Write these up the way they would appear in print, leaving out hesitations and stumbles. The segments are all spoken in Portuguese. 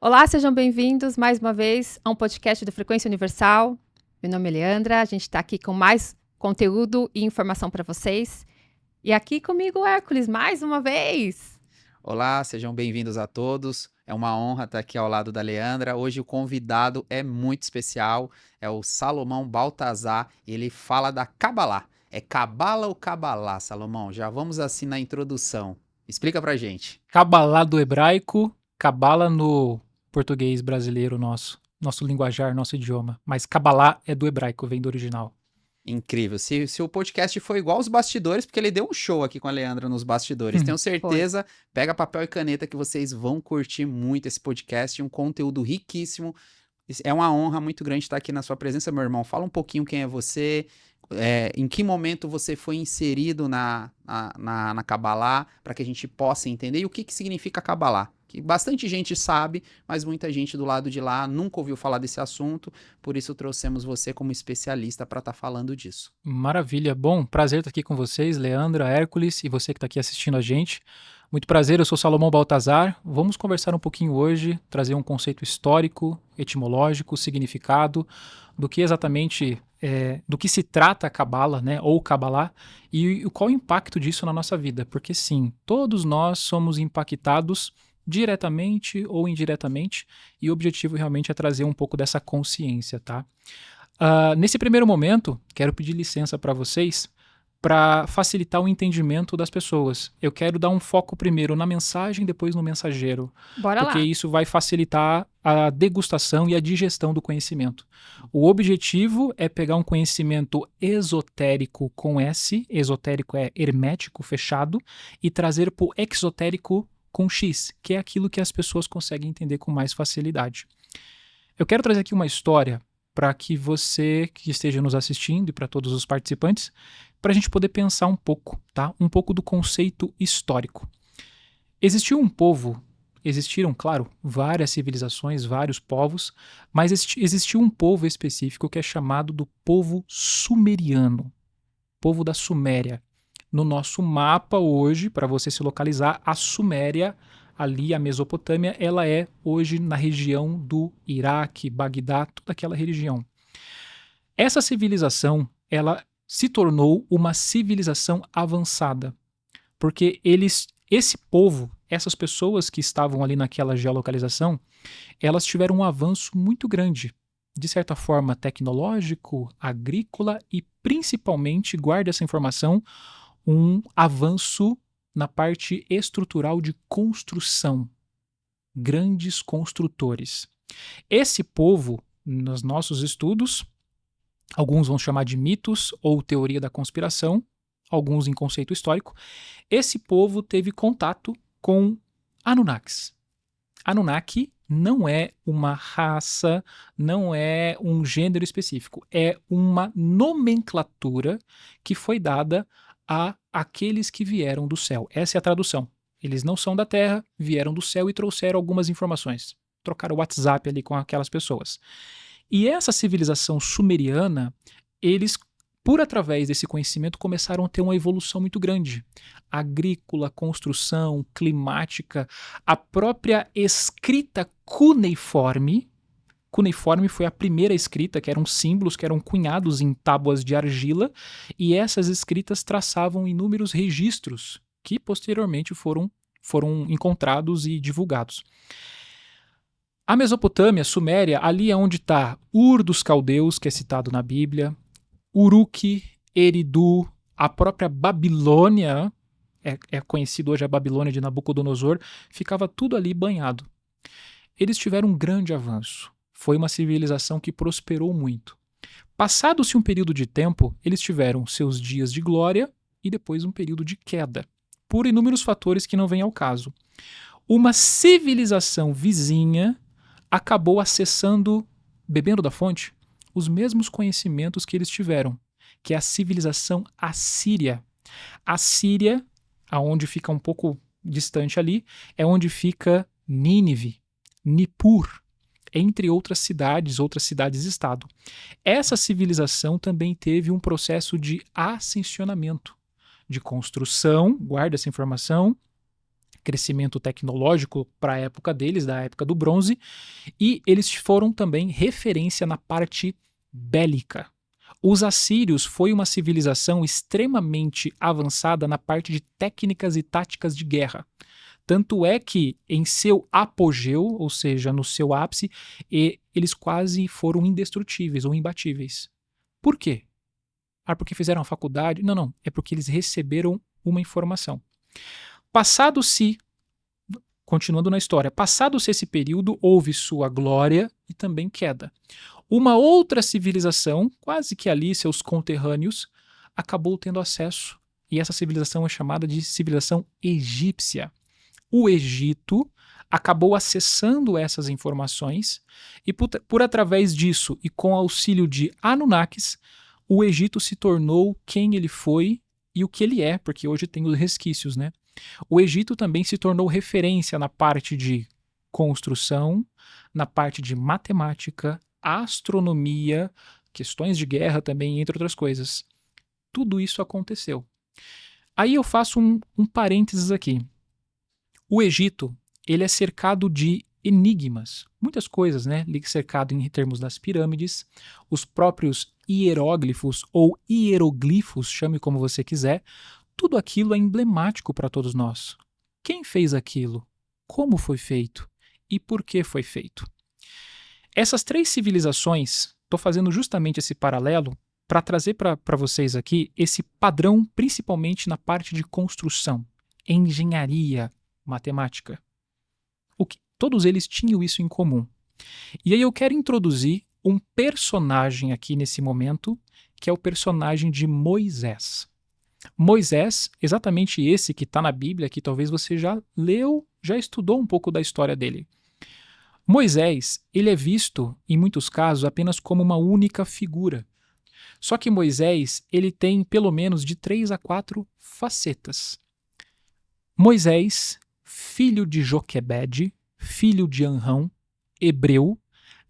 Olá, sejam bem-vindos mais uma vez a um podcast do Frequência Universal. Meu nome é Leandra, a gente está aqui com mais conteúdo e informação para vocês. E aqui comigo, Hércules, mais uma vez. Olá, sejam bem-vindos a todos. É uma honra estar aqui ao lado da Leandra. Hoje o convidado é muito especial, é o Salomão Baltazar. Ele fala da Cabalá. É Cabala ou Cabalá, Salomão? Já vamos assim na introdução. Explica pra gente. Cabalá do hebraico, cabala no português brasileiro nosso linguajar, nosso idioma. Mas cabalá é do hebraico, vem do original. Incrível. Se o podcast foi igual aos bastidores, porque ele deu um show aqui com a Leandra nos bastidores. Tenho certeza, pega papel e caneta que vocês vão curtir muito esse podcast, um conteúdo riquíssimo. É uma honra muito grande estar aqui na sua presença, meu irmão. Fala um pouquinho quem é você, em que momento você foi inserido na Kabbalah, para que a gente possa entender, e o que significa Kabbalah. Que bastante gente sabe, mas muita gente do lado de lá nunca ouviu falar desse assunto, por isso trouxemos você como especialista para estar falando disso. Maravilha. Bom, prazer estar aqui com vocês, Leandra, Hércules e você que está aqui assistindo a gente. Muito prazer, eu sou Salomão Baltazar. Vamos conversar um pouquinho hoje, trazer um conceito histórico, etimológico, significado, do que exatamente, do que se trata a Cabala, né, ou Cabalá, e qual o impacto disso na nossa vida. Porque sim, todos nós somos impactados diretamente ou indiretamente, e o objetivo realmente é trazer um pouco dessa consciência, tá? Nesse primeiro momento, quero pedir licença para vocês para facilitar o entendimento das pessoas. Eu quero dar um foco primeiro na mensagem, depois no mensageiro, Bora porque lá. isso vai facilitar a degustação e a digestão do conhecimento. O objetivo é pegar um conhecimento esotérico com S, esotérico é hermético, fechado, e trazer para o exotérico com X, que é aquilo que as pessoas conseguem entender com mais facilidade. Eu quero trazer aqui uma história para que você que esteja nos assistindo e para todos os participantes, para a gente poder pensar um pouco, tá? Um pouco do conceito histórico. Existiram, claro, várias civilizações, vários povos, mas existiu um povo específico que é chamado do povo sumeriano, povo da Suméria. No nosso mapa hoje, para você se localizar, a Suméria, ali a Mesopotâmia, ela é hoje na região do Iraque, Bagdá, toda aquela região. Essa civilização, ela se tornou uma civilização avançada, porque esse povo, essas pessoas que estavam ali naquela geolocalização, elas tiveram um avanço muito grande, de certa forma tecnológico, agrícola e principalmente, guarde essa informação, um avanço na parte estrutural de construção. Grandes construtores. Esse povo, nos nossos estudos, alguns vão chamar de mitos ou teoria da conspiração, alguns em conceito histórico, esse povo teve contato com Anunnakis. Anunnaki não é uma raça, não é um gênero específico, é uma nomenclatura que foi dada a aqueles que vieram do céu. Essa é a tradução. Eles não são da Terra, vieram do céu e trouxeram algumas informações. Trocaram o WhatsApp ali com aquelas pessoas. E essa civilização sumeriana, eles, por através desse conhecimento, começaram a ter uma evolução muito grande. Agrícola, construção, climática, a própria escrita cuneiforme. Cuneiforme foi a primeira escrita, que eram símbolos que eram cunhados em tábuas de argila, e essas escritas traçavam inúmeros registros que posteriormente foram encontrados e divulgados. A Mesopotâmia, Suméria, ali é onde está Ur dos Caldeus, que é citado na Bíblia, Uruk, Eridu, a própria Babilônia, é conhecido hoje a Babilônia de Nabucodonosor, ficava tudo ali banhado. Eles tiveram um grande avanço. Foi uma civilização que prosperou muito. Passado-se um período de tempo, eles tiveram seus dias de glória e depois um período de queda, por inúmeros fatores que não vêm ao caso. Uma civilização vizinha acabou acessando, bebendo da fonte, os mesmos conhecimentos que eles tiveram, que é a civilização assíria. A Síria, aonde fica um pouco distante ali, é onde fica Nínive, Nippur, entre outras cidades-estado. Essa civilização também teve um processo de ascensionamento, de construção, guarda essa informação, crescimento tecnológico para a época deles, da época do bronze, e eles foram também referência na parte bélica. Os assírios foi uma civilização extremamente avançada na parte de técnicas e táticas de guerra. Tanto é que em seu apogeu, ou seja, no seu ápice, eles quase foram indestrutíveis ou imbatíveis. Por quê? Porque fizeram a faculdade? Não. É porque eles receberam uma informação. Continuando na história, passado-se esse período, houve sua glória e também queda. Uma outra civilização, quase que ali seus conterrâneos, acabou tendo acesso, e essa civilização é chamada de civilização egípcia. O Egito acabou acessando essas informações e por através disso e com auxílio de Anunnakis, o Egito se tornou quem ele foi e o que ele é, porque hoje tem os resquícios, né? O Egito também se tornou referência na parte de construção, na parte de matemática, astronomia, questões de guerra também, entre outras coisas. Tudo isso aconteceu. Aí eu faço um parênteses aqui. O Egito, ele é cercado de enigmas, muitas coisas, né? Cercado em termos das pirâmides, os próprios hieróglifos ou hieroglifos, chame como você quiser, tudo aquilo é emblemático para todos nós. Quem fez aquilo? Como foi feito? E por que foi feito? Essas três civilizações, estou fazendo justamente esse paralelo para trazer para vocês aqui esse padrão, principalmente na parte de construção, engenharia, matemática. Todos eles tinham isso em comum. E aí eu quero introduzir um personagem aqui nesse momento, que é o personagem de Moisés. Moisés, exatamente esse que está na Bíblia, que talvez você já leu, já estudou um pouco da história dele. Moisés, ele é visto, em muitos casos, apenas como uma única figura. Só que Moisés, ele tem pelo menos de 3 a 4 facetas. Moisés, filho de Joquebede, filho de Anrão, hebreu,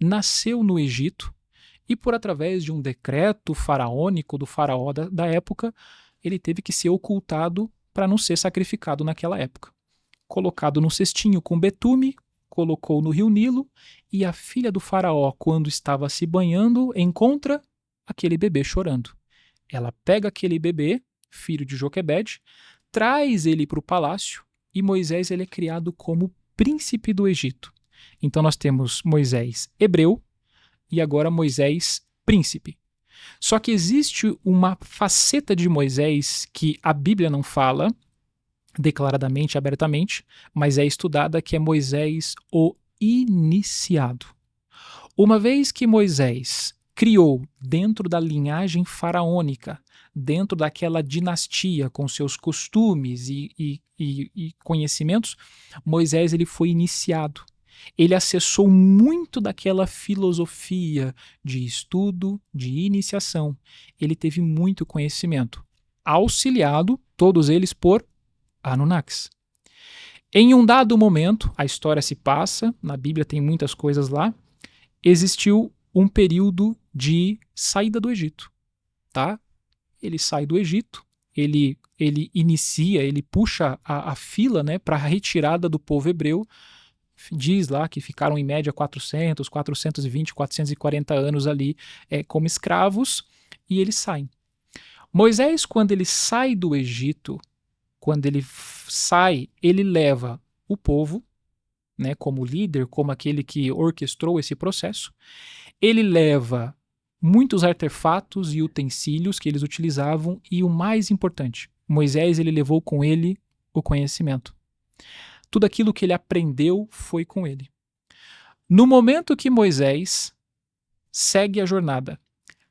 nasceu no Egito e por através de um decreto faraônico do faraó da época, ele teve que ser ocultado para não ser sacrificado naquela época. Colocado num cestinho com betume, colocou no rio Nilo e a filha do faraó, quando estava se banhando, encontra aquele bebê chorando. Ela pega aquele bebê, filho de Joquebede, traz ele para o palácio e Moisés ele é criado como príncipe do Egito. Então nós temos Moisés hebreu e agora Moisés príncipe. Só que existe uma faceta de Moisés que a Bíblia não fala declaradamente, abertamente, mas é estudada, que é Moisés o iniciado. Uma vez que Moisés criou dentro da linhagem faraônica, dentro daquela dinastia com seus costumes e conhecimentos, Moisés ele foi iniciado. Ele acessou muito daquela filosofia de estudo, de iniciação. Ele teve muito conhecimento, auxiliado, todos eles, por Anunnakis. Em um dado momento, a história se passa, na Bíblia tem muitas coisas lá, existiu um período de saída do Egito, tá? Ele sai do Egito, ele inicia, ele puxa a fila, né, para a retirada do povo hebreu. Diz lá que ficaram em média 400, 420, 440 anos ali como escravos, e eles saem. Moisés, quando ele sai do Egito, quando ele sai, ele leva o povo, né, como líder, como aquele que orquestrou esse processo. Ele leva muitos artefatos e utensílios que eles utilizavam e o mais importante, Moisés ele levou com ele o conhecimento. Tudo aquilo que ele aprendeu foi com ele. No momento que Moisés segue a jornada,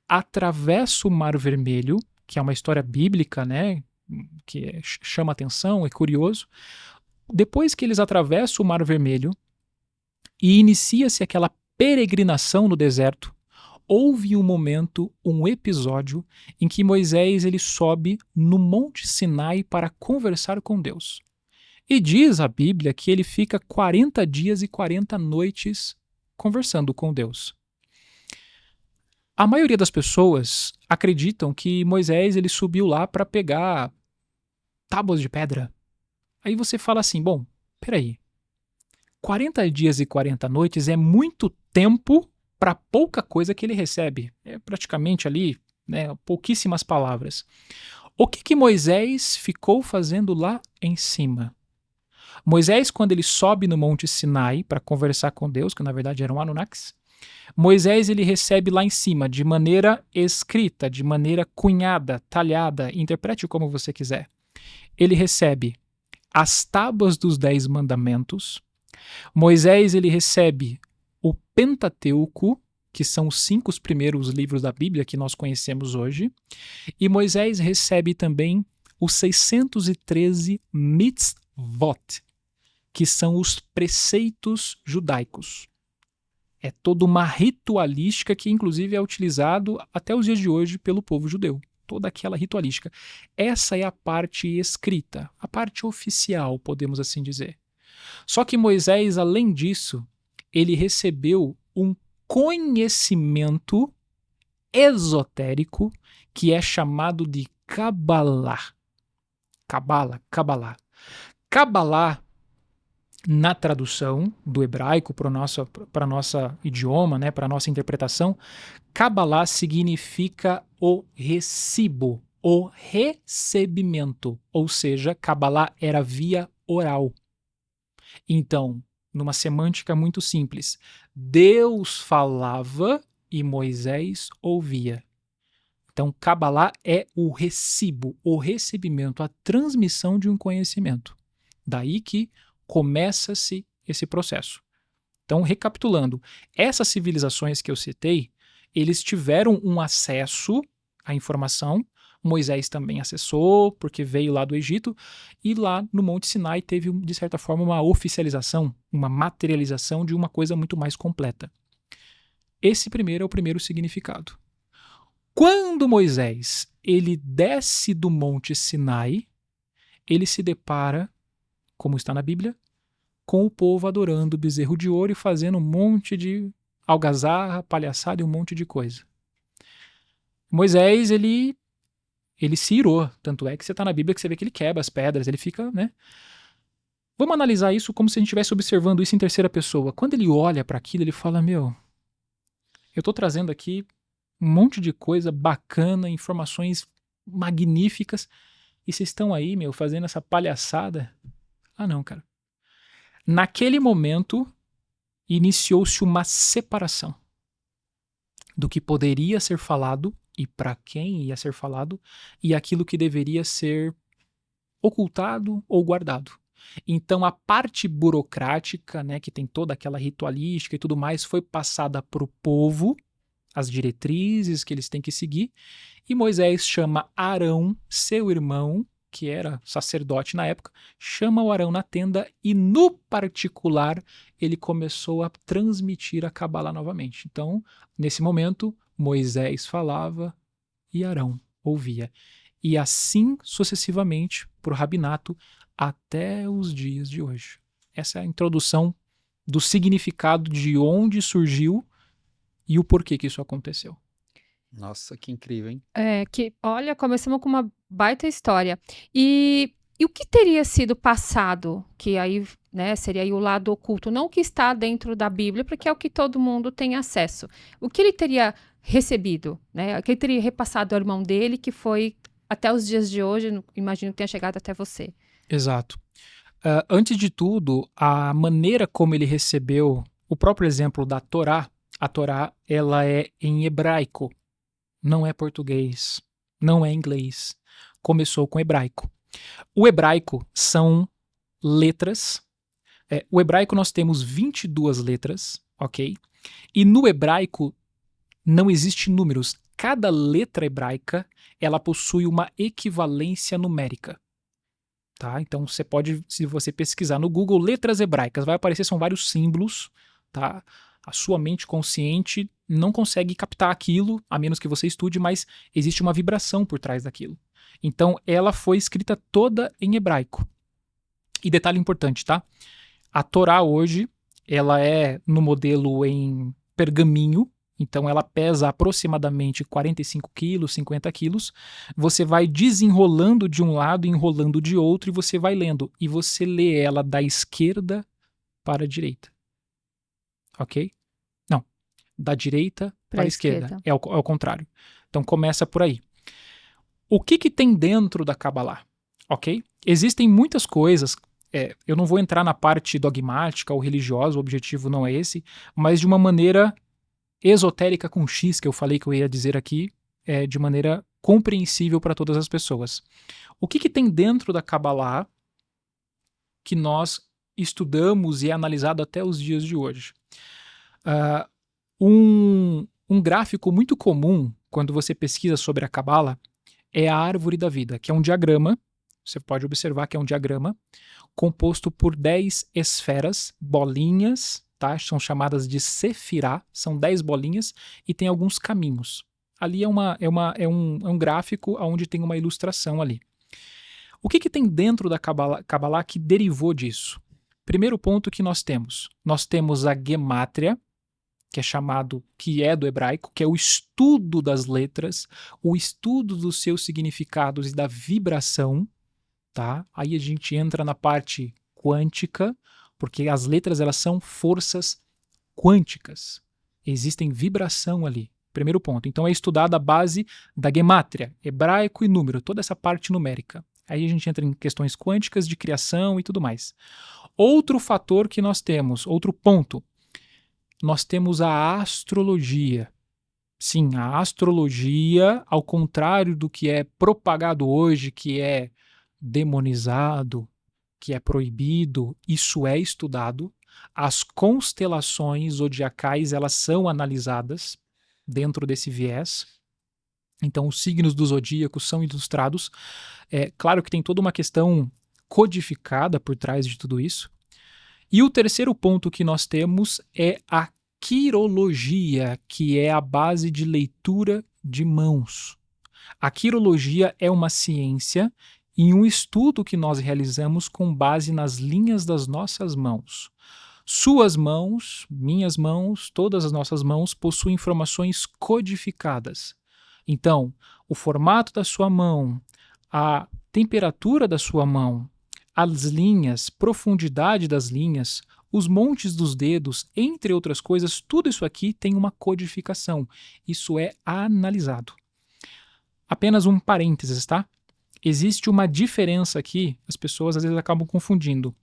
atravessa o Mar Vermelho, que é uma história bíblica, né, que chama atenção, é curioso. Depois que eles atravessam o Mar Vermelho e inicia-se aquela peregrinação no deserto, houve um momento, um episódio, em que Moisés ele sobe no Monte Sinai para conversar com Deus. E diz a Bíblia que ele fica 40 dias e 40 noites conversando com Deus. A maioria das pessoas acreditam que Moisés ele subiu lá para pegar tábuas de pedra, Aí você fala assim, bom, peraí, 40 dias e 40 noites é muito tempo para pouca coisa que ele recebe. É praticamente ali, né, pouquíssimas palavras. O que Moisés ficou fazendo lá em cima? Moisés, quando ele sobe no Monte Sinai para conversar com Deus, que na verdade eram Anunnakis, Moisés ele recebe lá em cima, de maneira escrita, de maneira cunhada, talhada, interprete como você quiser. Ele recebe as tábuas dos 10 mandamentos. Moisés ele recebe o Pentateuco, que são os 5 primeiros livros da Bíblia que nós conhecemos hoje. E Moisés recebe também os 613 mitzvot, que são os preceitos judaicos. É toda uma ritualística que, inclusive, é utilizado até os dias de hoje pelo povo judeu. Toda aquela ritualística. Essa é a parte escrita, a parte oficial, podemos assim dizer. Só que Moisés, além disso, ele recebeu um conhecimento esotérico que é chamado de Kabbalah. Kabbalah. Kabbalah, na tradução do hebraico para o nosso idioma, né, para a nossa interpretação, Kabbalah significa o recibo, o recebimento. Ou seja, Kabbalah era via oral. Então, numa semântica muito simples, Deus falava e Moisés ouvia. Então, Kabbalah é o recibo, o recebimento, a transmissão de um conhecimento. Daí que começa-se esse processo. Então, recapitulando, essas civilizações que eu citei, eles tiveram um acesso à informação. Moisés também acessou, porque veio lá do Egito, e lá no Monte Sinai teve, de certa forma, uma oficialização, uma materialização de uma coisa muito mais completa. Esse primeiro é o primeiro significado. Quando Moisés ele desce do Monte Sinai, ele se depara, como está na Bíblia, com o povo adorando o bezerro de ouro e fazendo um monte de algazarra, palhaçada e um monte de coisa. Moisés, ele se irou, tanto é que você está na Bíblia que você vê que ele quebra as pedras, ele fica, né? Vamos analisar isso como se a gente estivesse observando isso em terceira pessoa. Quando ele olha para aquilo, ele fala, eu estou trazendo aqui um monte de coisa bacana, informações magníficas, e vocês estão aí, fazendo essa palhaçada. Ah, não, cara. Naquele momento, iniciou-se uma separação do que poderia ser falado e para quem ia ser falado e aquilo que deveria ser ocultado ou guardado. Então, a parte burocrática, né, que tem toda aquela ritualística e tudo mais, foi passada para o povo, as diretrizes que eles têm que seguir, e Moisés chama Arão, seu irmão, que era sacerdote na época, chama o Arão na tenda e, no particular, ele começou a transmitir a Kabbalah novamente. Então, nesse momento, Moisés falava e Arão ouvia. E assim sucessivamente para o rabinato até os dias de hoje. Essa é a introdução do significado de onde surgiu e o porquê que isso aconteceu. Nossa, que incrível, hein? Olha, começamos com uma baita história. E o que teria sido passado, que aí, né, seria aí o lado oculto, não o que está dentro da Bíblia, porque é o que todo mundo tem acesso. O que ele teria recebido, né? O que ele teria repassado ao irmão dele, que foi até os dias de hoje, imagino que tenha chegado até você. Exato. Antes de tudo, a maneira como ele recebeu, o próprio exemplo da Torá, a Torá, ela é em hebraico. Não é português, não é inglês. Começou com hebraico. O hebraico são letras. O hebraico nós temos 22 letras, ok? E no hebraico não existe números. Cada letra hebraica, ela possui uma equivalência numérica. Tá? Então você pode, se você pesquisar no Google letras hebraicas, vai aparecer, são vários símbolos, tá? A sua mente consciente não consegue captar aquilo, a menos que você estude, mas existe uma vibração por trás daquilo. Então, ela foi escrita toda em hebraico. E detalhe importante, tá? A Torá hoje, ela é no modelo em pergaminho, Então ela pesa aproximadamente 45 quilos, 50 quilos. Você vai desenrolando de um lado, enrolando de outro e você vai lendo. E você lê ela da esquerda para a direita. Ok? Não. Da direita para a esquerda. É o contrário. Então começa por aí. O que tem dentro da Kabbalah? Ok? Existem muitas coisas. Eu não vou entrar na parte dogmática ou religiosa, o objetivo não é esse, mas de uma maneira esotérica com X, que eu falei que eu ia dizer aqui, de maneira compreensível para todas as pessoas. O que tem dentro da Kabbalah que nós estudamos e é analisado até os dias de hoje? Um gráfico muito comum quando você pesquisa sobre a Kabbalah é a árvore da vida, que é um diagrama, você pode observar que é um diagrama, composto por 10 esferas, bolinhas, tá? São chamadas de sefirá, são 10 bolinhas e tem alguns caminhos. Ali é um gráfico onde tem uma ilustração ali. O que tem dentro da Kabbalah que derivou disso? Primeiro ponto que nós temos a gemátria, que é do hebraico, que é o estudo das letras, o estudo dos seus significados e da vibração, tá? Aí a gente entra na parte quântica, porque as letras elas são forças quânticas. Existem vibração ali. Primeiro ponto. Então é estudada a base da gemátria, hebraico e número, toda essa parte numérica. Aí a gente entra em questões quânticas de criação e tudo mais. Outro fator que nós temos, outro ponto, nós temos a astrologia. Sim, a astrologia, ao contrário do que é propagado hoje, que é demonizado, que é proibido, isso é estudado. As constelações zodiacais, elas são analisadas dentro desse viés. Então, os signos do zodíaco são ilustrados. Claro que tem toda uma questão codificada por trás de tudo isso. E o terceiro ponto que nós temos é a quirologia, que é a base de leitura de mãos. A quirologia é uma ciência e um estudo que nós realizamos com base nas linhas das nossas mãos. Suas mãos, minhas mãos, todas as nossas mãos possuem informações codificadas. Então, o formato da sua mão, a temperatura da sua mão, as linhas, profundidade das linhas, os montes dos dedos, entre outras coisas, tudo isso aqui tem uma codificação. Isso é analisado. Apenas um parênteses, tá? Existe uma diferença aqui, as pessoas às vezes acabam confundindo.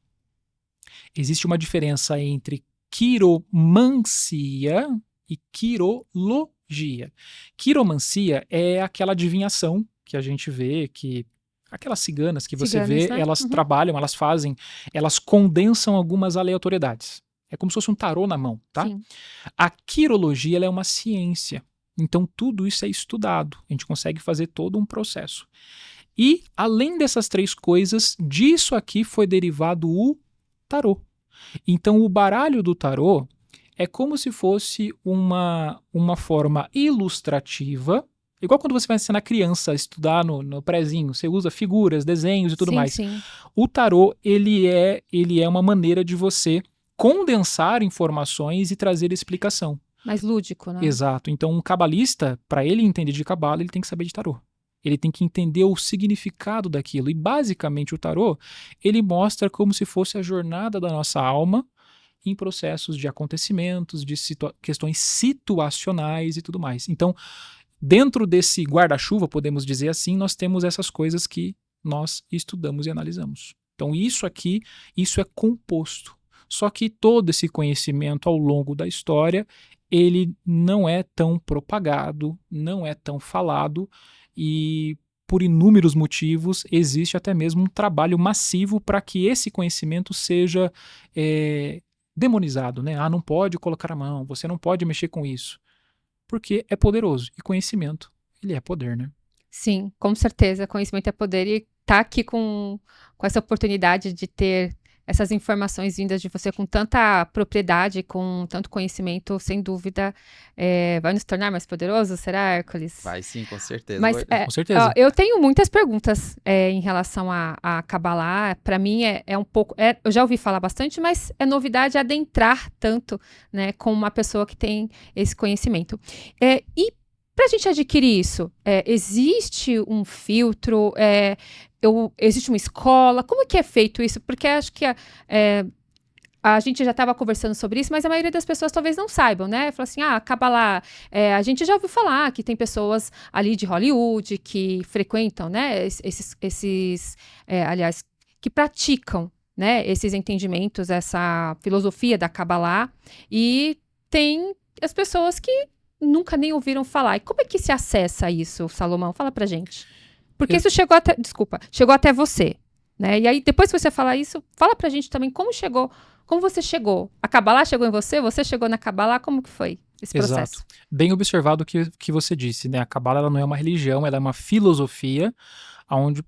Existe uma diferença entre quiromancia e quirologia. Quiromancia é aquela adivinhação que a gente vê, que aquelas ciganas que você vê, né? Elas trabalham, elas fazem, elas condensam algumas aleatoriedades. É como se fosse um tarô na mão, tá? Sim. A quirologia, ela é uma ciência. Então, tudo isso é estudado. A gente consegue fazer todo um processo. E, além dessas três coisas, disso aqui foi derivado o tarô. Então, o baralho do tarô é como se fosse uma forma ilustrativa. Igual quando você vai ensinar a criança a estudar no prézinho, você usa figuras, desenhos e tudo mais. Sim. O tarô, ele é uma maneira de você condensar informações e trazer explicação. Mais lúdico, né? Exato. Então, um cabalista, para ele entender de cabala, ele tem que saber de tarô. Ele tem que entender o significado daquilo. E, basicamente, o tarô, ele mostra como se fosse a jornada da nossa alma em processos de acontecimentos, de questões situacionais e tudo mais. Então, dentro desse guarda-chuva, podemos dizer assim, nós temos essas coisas que nós estudamos e analisamos. Então, isso aqui, isso é composto. Só que todo esse conhecimento ao longo da história, ele não é tão propagado, não é tão falado e, por inúmeros motivos, existe até mesmo um trabalho massivo para que esse conhecimento seja demonizado, né? Não pode colocar a mão, você não pode mexer com isso. Porque é poderoso. E conhecimento, ele é poder, né? Sim, com certeza. Conhecimento é poder. E tá aqui com essa oportunidade de ter essas informações vindas de você com tanta propriedade, com tanto conhecimento, sem dúvida, vai nos tornar mais poderosos, será, Hércules? Vai sim, com certeza. Mas Com certeza. eu tenho muitas perguntas em relação a Kabbalah. Para mim é um pouco... eu já ouvi falar bastante, mas é novidade adentrar tanto, né, com uma pessoa que tem esse conhecimento. E para a gente adquirir isso, existe um filtro? Existe uma escola? Como que é feito isso? Porque acho que a gente já estava conversando sobre isso, mas a maioria das pessoas talvez não saibam, né? Fala assim, Kabbalah, a gente já ouviu falar que tem pessoas ali de Hollywood que frequentam, né? Aliás, que praticam, né? Esses entendimentos, essa filosofia da Kabbalah, e tem as pessoas que nunca nem ouviram falar. E como é que se acessa isso, Salomão? Fala pra gente. Porque isso chegou até você, né? E aí, depois que você falar isso, fala pra gente também como você chegou. A Kabbalah chegou em você chegou na Kabbalah, como que foi esse processo? Exato. Bem observado o que você disse, né? A Kabbalah ela não é uma religião, ela é uma filosofia,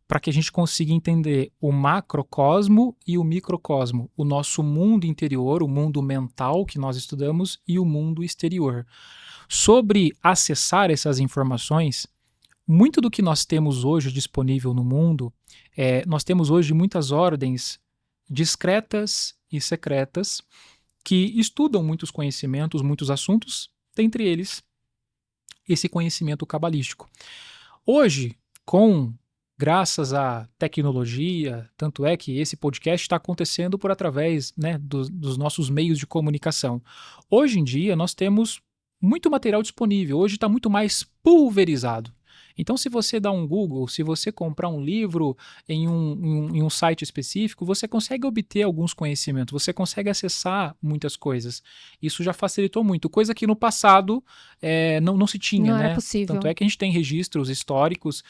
para que a gente consiga entender o macrocosmo e o microcosmo, o nosso mundo interior, o mundo mental que nós estudamos e o mundo exterior. Sobre acessar essas informações, muito do que nós temos hoje disponível no mundo, nós temos hoje muitas ordens discretas e secretas que estudam muitos conhecimentos, muitos assuntos, dentre eles esse conhecimento cabalístico. Hoje, graças à tecnologia, tanto é que esse podcast está acontecendo por através, né, dos nossos meios de comunicação. Hoje em dia, nós temos muito material disponível, hoje está muito mais pulverizado. Então, se você dá um Google, se você comprar um livro em um site específico, você consegue obter alguns conhecimentos, você consegue acessar muitas coisas. Isso já facilitou muito, coisa que no passado não se tinha, não né? era possível. Tanto é que a gente tem registros históricos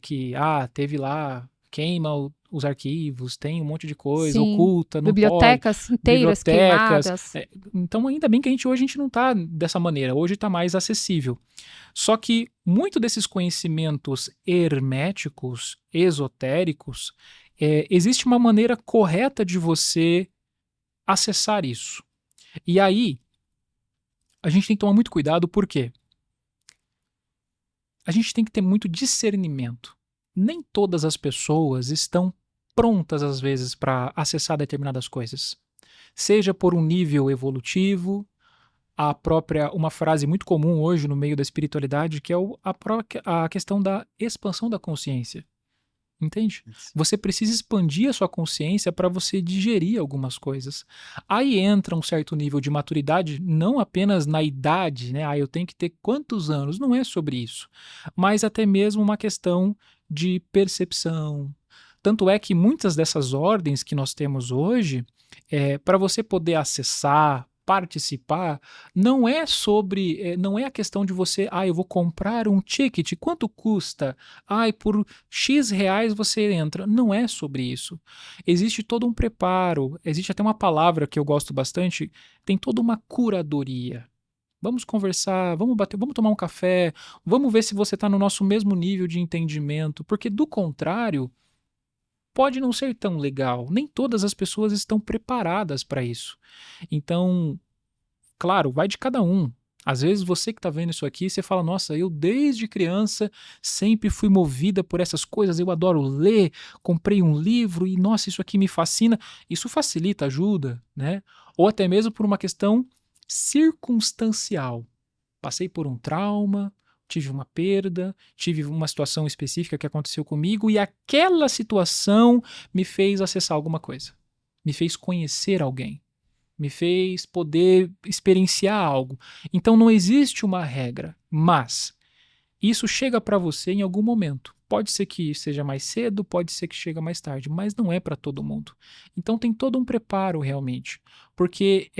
que teve lá, queima os arquivos, tem um monte de coisa, Sim, oculta, não bibliotecas pode. inteiras queimadas. Então, ainda bem que hoje a gente não está dessa maneira, hoje está mais acessível. Só que muito desses conhecimentos herméticos, esotéricos, existe uma maneira correta de você acessar isso. E aí, a gente tem que tomar muito cuidado, por quê? A gente tem que ter muito discernimento. Nem todas as pessoas estão prontas, às vezes, para acessar determinadas coisas. Seja por um nível evolutivo, uma frase muito comum hoje no meio da espiritualidade, que é a questão da expansão da consciência. Entende? Você precisa expandir a sua consciência para você digerir algumas coisas. Aí entra um certo nível de maturidade, não apenas na idade, né? Eu tenho que ter quantos anos? Não é sobre isso. Mas até mesmo uma questão de percepção. Tanto é que muitas dessas ordens que nós temos hoje, para você poder acessar, participar, não é a questão de você, eu vou comprar um ticket, quanto custa? Por X reais você entra. Não é sobre isso. Existe todo um preparo, existe até uma palavra que eu gosto bastante, tem toda uma curadoria. Vamos conversar, vamos tomar um café, vamos ver se você está no nosso mesmo nível de entendimento, porque do contrário, pode não ser tão legal. Nem todas as pessoas estão preparadas para isso. Então, claro, vai de cada um. Às vezes você que está vendo isso aqui, você fala, nossa, eu desde criança sempre fui movida por essas coisas, eu adoro ler, comprei um livro e, nossa, isso aqui me fascina. Isso facilita, ajuda, né? Ou até mesmo por uma questão circunstancial. Passei por um trauma, tive uma perda, tive uma situação específica que aconteceu comigo e aquela situação me fez acessar alguma coisa. Me fez conhecer alguém. Me fez poder experienciar algo. Então não existe uma regra, mas isso chega para você em algum momento. Pode ser que seja mais cedo, pode ser que chegue mais tarde, mas não é para todo mundo. Então tem todo um preparo realmente, porque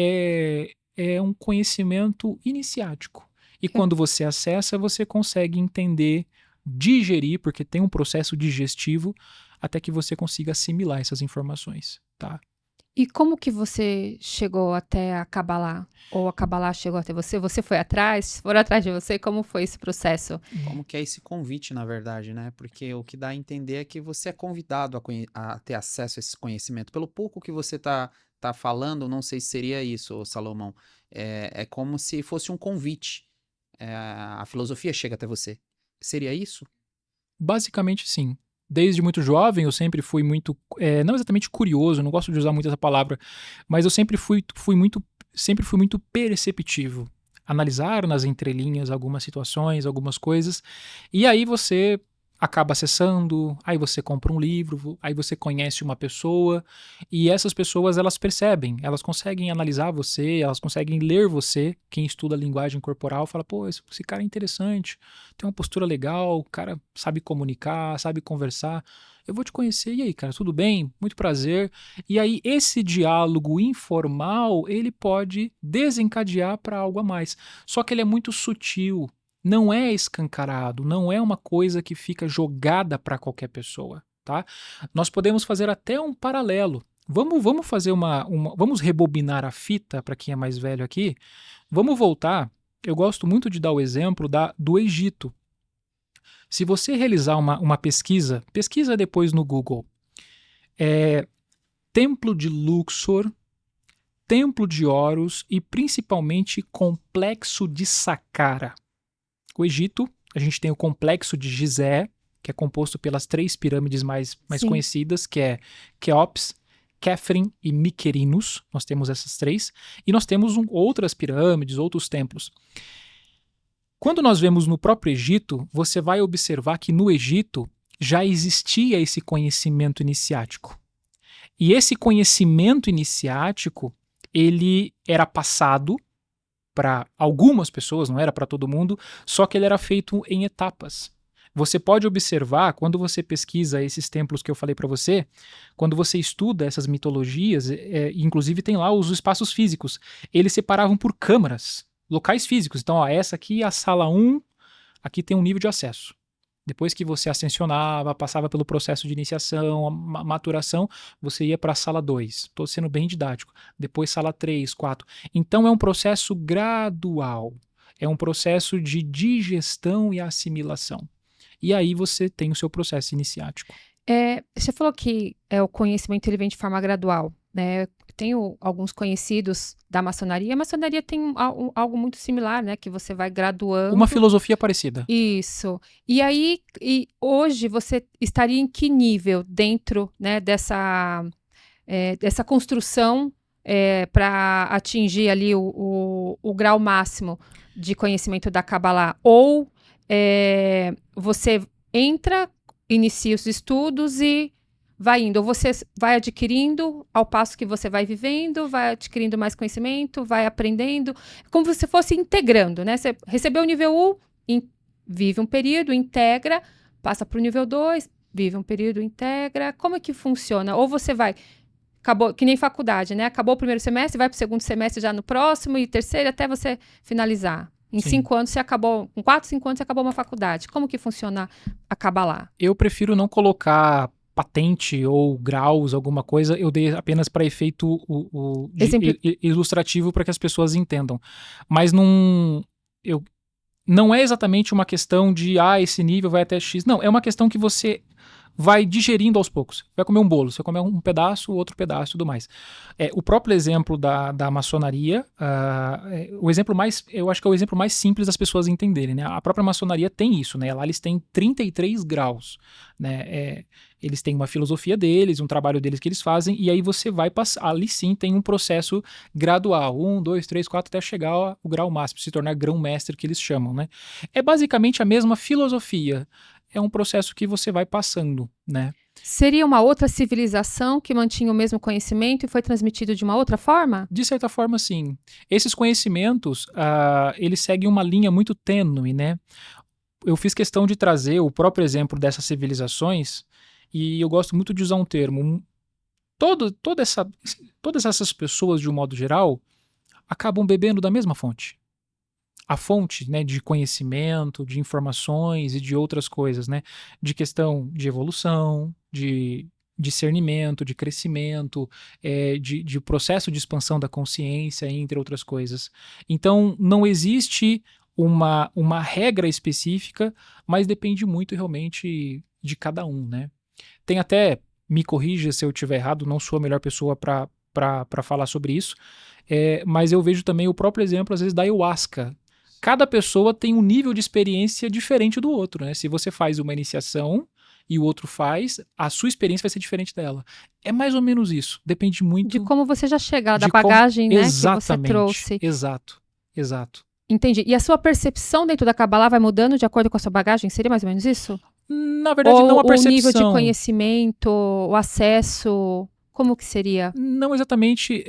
é um conhecimento iniciático. E quando você acessa, você consegue entender, digerir, porque tem um processo digestivo, até que você consiga assimilar essas informações, tá? E como que você chegou até a Kabbalah? Ou a Kabbalah chegou até você? Você foi atrás? Foram atrás de você? Como foi esse processo? Como que é esse convite, na verdade, né? Porque o que dá a entender é que você é convidado a ter acesso a esse conhecimento. Pelo pouco que você tá falando, não sei se seria isso, ô Salomão. É como se fosse um convite. A filosofia chega até você. Seria isso? Basicamente, sim. Desde muito jovem, eu sempre fui muito, não exatamente curioso, não gosto de usar muito essa palavra, mas eu sempre fui muito perceptivo. Analisar nas entrelinhas algumas situações, algumas coisas, e aí você acaba acessando, aí você compra um livro, aí você conhece uma pessoa, e essas pessoas elas percebem, elas conseguem analisar você, elas conseguem ler você. Quem estuda a linguagem corporal fala, pô, esse cara é interessante, tem uma postura legal, o cara sabe comunicar, sabe conversar. Eu vou te conhecer, e aí, cara, tudo bem? Muito prazer. E aí, esse diálogo informal, ele pode desencadear para algo a mais. Só que ele é muito sutil, não é escancarado, não é uma coisa que fica jogada para qualquer pessoa, tá? Nós podemos fazer até um paralelo. Vamos fazer vamos rebobinar a fita para quem é mais velho aqui. Vamos voltar. Eu gosto muito de dar o exemplo do Egito. Se você realizar uma pesquisa depois no Google, Templo de Luxor, Templo de Horus e principalmente Complexo de Saqqara. O Egito, a gente tem o Complexo de Gizé, que é composto pelas 3 pirâmides mais Sim. conhecidas, que é Quéops, Khafre e Mycerinus. Nós temos essas 3. E nós temos outras pirâmides, outros templos. Quando nós vemos no próprio Egito, você vai observar que no Egito já existia esse conhecimento iniciático. E esse conhecimento iniciático, ele era passado para algumas pessoas, não era para todo mundo, só que ele era feito em etapas. Você pode observar, quando você pesquisa esses templos que eu falei para você, quando você estuda essas mitologias, inclusive tem lá os espaços físicos, eles separavam por câmaras, locais físicos. Então, ó, essa aqui é a sala 1, aqui tem um nível de acesso. Depois que você ascensionava, passava pelo processo de iniciação, maturação, você ia para a sala 2. Estou sendo bem didático. Depois sala 3, 4. Então é um processo gradual. É um processo de digestão e assimilação. E aí você tem o seu processo iniciático. Você falou que o conhecimento ele vem de forma gradual, né? Tenho alguns conhecidos da maçonaria. A maçonaria tem algo muito similar, né? Que você vai graduando. Uma filosofia parecida. Isso. E aí, hoje você estaria em que nível dentro, né, dessa construção para atingir ali o grau máximo de conhecimento da Kabbalah? Ou você inicia os estudos e vai indo, ou você vai adquirindo ao passo que você vai vivendo, vai adquirindo mais conhecimento, vai aprendendo, como se você fosse integrando, né? Você recebeu o nível 1, vive um período, integra, passa para o nível 2, vive um período, integra. Como é que funciona? Ou você vai, acabou, que nem faculdade, né? Acabou o primeiro semestre, vai para o segundo semestre já no próximo e terceiro até você finalizar. Em 5 anos você acabou, com 4, 5 anos você acabou uma faculdade. Como que funciona a Kabbalah? Eu prefiro não colocar patente ou graus, alguma coisa, eu dei apenas para efeito ilustrativo para que as pessoas entendam. Mas não é exatamente uma questão de esse nível vai até X. Não, é uma questão que você vai digerindo aos poucos. Vai comer um bolo, você come um pedaço, outro pedaço e tudo mais. O próprio exemplo da maçonaria, o exemplo mais, eu acho que é o exemplo mais simples das pessoas entenderem, né? A própria maçonaria tem isso, né? Lá eles têm 33 graus, né? Eles têm uma filosofia deles, um trabalho deles que eles fazem, e aí você vai passar, ali sim tem um processo gradual, 1, 2, 3, 4, até chegar ao grau máximo, se tornar grão-mestre, que eles chamam, né? É basicamente a mesma filosofia, é um processo que você vai passando, né? Seria uma outra civilização que mantinha o mesmo conhecimento e foi transmitido de uma outra forma? De certa forma, sim. Esses conhecimentos, eles seguem uma linha muito tênue, né? Eu fiz questão de trazer o próprio exemplo dessas civilizações e eu gosto muito de usar um termo. Todas essas pessoas, de um modo geral, acabam bebendo da mesma fonte. A fonte, né, de conhecimento, de informações e de outras coisas, né, de questão de evolução, de discernimento, de crescimento, de processo de expansão da consciência, entre outras coisas. Então, não existe uma regra específica, mas depende muito realmente de cada um, né? Tem até, me corrija se eu estiver errado, não sou a melhor pessoa para falar sobre isso, mas eu vejo também o próprio exemplo, às vezes, da ayahuasca. Cada pessoa tem um nível de experiência diferente do outro, né? Se você faz uma iniciação e o outro faz, a sua experiência vai ser diferente dela. É mais ou menos isso. Depende muito De como você já chega, da de como- bagagem, né, que você Exatamente. trouxe. Exato. Entendi. E a sua percepção dentro da Kabbalah vai mudando de acordo com a sua bagagem? Seria mais ou menos isso? Na verdade, Ou não a o nível de percepção. conhecimento, o acesso, como que seria? Não exatamente.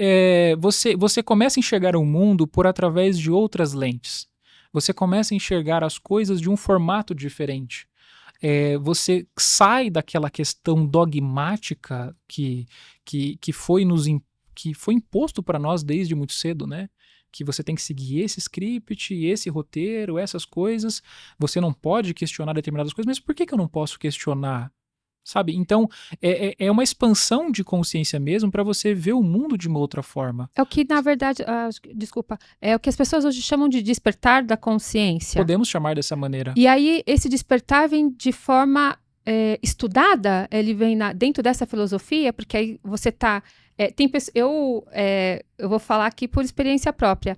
Você começa a enxergar o mundo por através de outras lentes. Você começa a enxergar as coisas de um formato diferente. Você sai daquela questão dogmática que foi que foi imposto para nós desde muito cedo, né? Que você tem que seguir esse script, esse roteiro, essas coisas. Você não pode questionar determinadas coisas, mas por que eu não posso questionar? Sabe? Então, é uma expansão de consciência mesmo para você ver o mundo de uma outra forma. É o que, na verdade, desculpa, é o que as pessoas hoje chamam de despertar da consciência. Podemos chamar dessa maneira. E aí, esse despertar vem de forma estudada, ele vem dentro dessa filosofia, porque aí você está... eu vou falar aqui por experiência própria.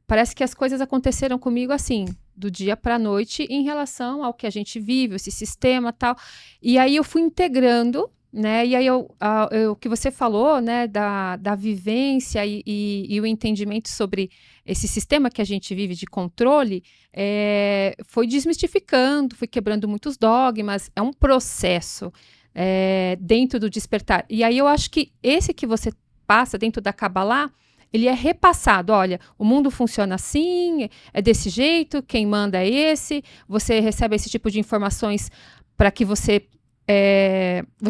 Parece que as coisas aconteceram comigo assim, do dia para a noite, em relação ao que a gente vive, esse sistema e tal. E aí eu fui integrando, né? E aí o que você falou, né, da vivência e o entendimento sobre esse sistema que a gente vive de controle, foi desmistificando, foi quebrando muitos dogmas. É um processo dentro do despertar. E aí eu acho que esse que você passa dentro da Kabbalah, ele é repassado, olha, o mundo funciona assim, é desse jeito, quem manda é esse, você recebe esse tipo de informações para que você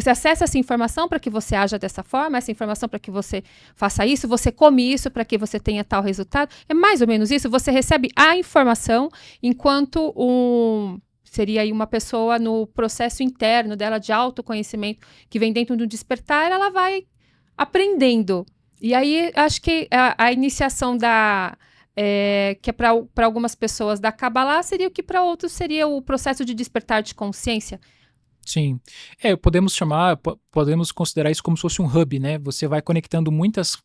acessa essa informação para que você haja dessa forma, essa informação para que você faça isso, você come isso para que você tenha tal resultado. É mais ou menos isso, você recebe a informação enquanto seria aí uma pessoa no processo interno dela de autoconhecimento que vem dentro do despertar, ela vai aprendendo. E aí, acho que a iniciação que é para algumas pessoas da Kabbalah seria o que para outros seria o processo de despertar de consciência. Sim. Podemos considerar isso como se fosse um hub, né? Você vai conectando muitas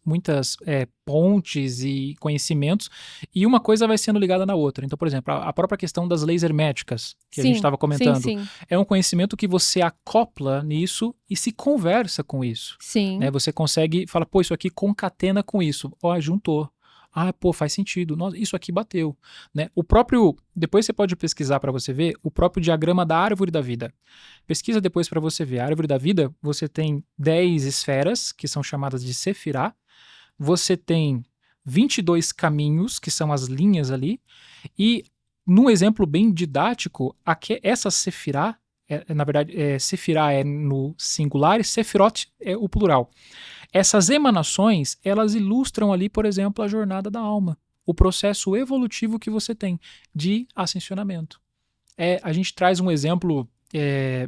pontes e conhecimentos e uma coisa vai sendo ligada na outra. Então, por exemplo, a própria questão das leis herméticas, que a gente estava comentando, sim. É um conhecimento que você acopla nisso e se conversa com isso. Sim. Né? Você consegue falar, pô, isso aqui concatena com isso. Ó, juntou. Ah, pô, faz sentido. Nossa, isso aqui bateu, né? Depois você pode pesquisar para você ver o próprio diagrama da árvore da vida. Pesquisa depois para você ver. A árvore da vida, você tem 10 esferas, que são chamadas de Sefirá. Você tem 22 caminhos, que são as linhas ali. E, num exemplo bem didático, essa Sefirá, na verdade, Sefirá é no singular e Sefirot é o plural. Essas emanações, elas ilustram ali, por exemplo, a jornada da alma, o processo evolutivo que você tem de ascensionamento. A gente traz um exemplo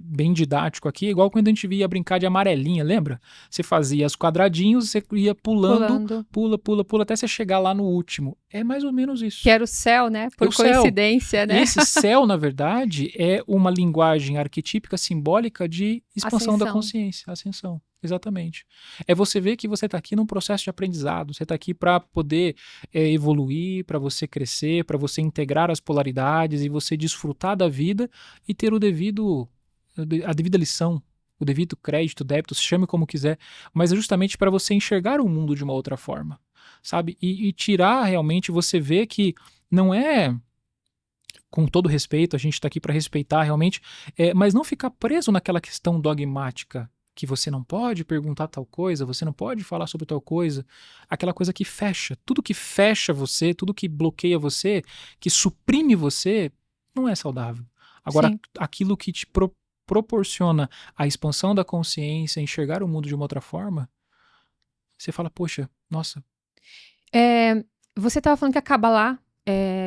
bem didático aqui, igual quando a gente ia brincar de amarelinha, lembra? Você fazia os quadradinhos, você ia pulando, pula, até você chegar lá no último. É mais ou menos isso. Que era o céu, né? Por coincidência, né? Esse céu, na verdade, é uma linguagem arquetípica simbólica de expansão da consciência, ascensão. Exatamente. É você ver que você está aqui num processo de aprendizado, você está aqui para poder evoluir, para você crescer, para você integrar as polaridades e você desfrutar da vida e ter a devida lição, o devido crédito, débito, chame como quiser, mas é justamente para você enxergar o mundo de uma outra forma, sabe? E tirar realmente, você ver que não é... Com todo respeito, a gente está aqui para respeitar realmente, mas não ficar preso naquela questão dogmática, que você não pode perguntar tal coisa, você não pode falar sobre tal coisa, aquela coisa que fecha. Tudo que fecha você, tudo que bloqueia você, que suprime você, não é saudável. Agora, sim, aquilo que te proporciona a expansão da consciência, enxergar o mundo de uma outra forma, você fala, poxa, nossa. Você estava falando que a Kabbalah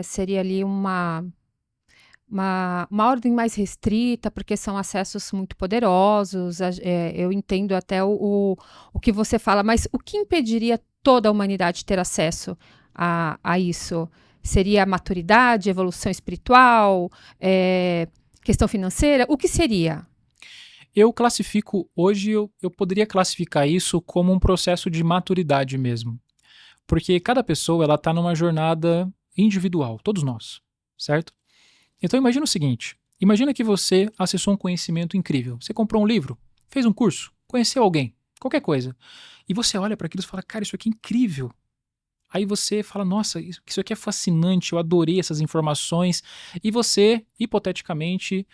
seria ali uma uma ordem mais restrita, porque são acessos muito poderosos. Eu entendo até o que você fala, mas o que impediria toda a humanidade ter acesso a isso? Seria maturidade, evolução espiritual, questão financeira? O que seria? Eu classifico, hoje eu poderia classificar isso como um processo de maturidade mesmo. Porque cada pessoa, ela tá numa jornada individual, todos nós, certo? Então imagina o seguinte, imagina que você acessou um conhecimento incrível. Você comprou um livro, fez um curso, conheceu alguém, qualquer coisa. E você olha para aquilo e fala, cara, isso aqui é incrível. Aí você fala, nossa, isso aqui é fascinante, eu adorei essas informações. E você, hipoteticamente,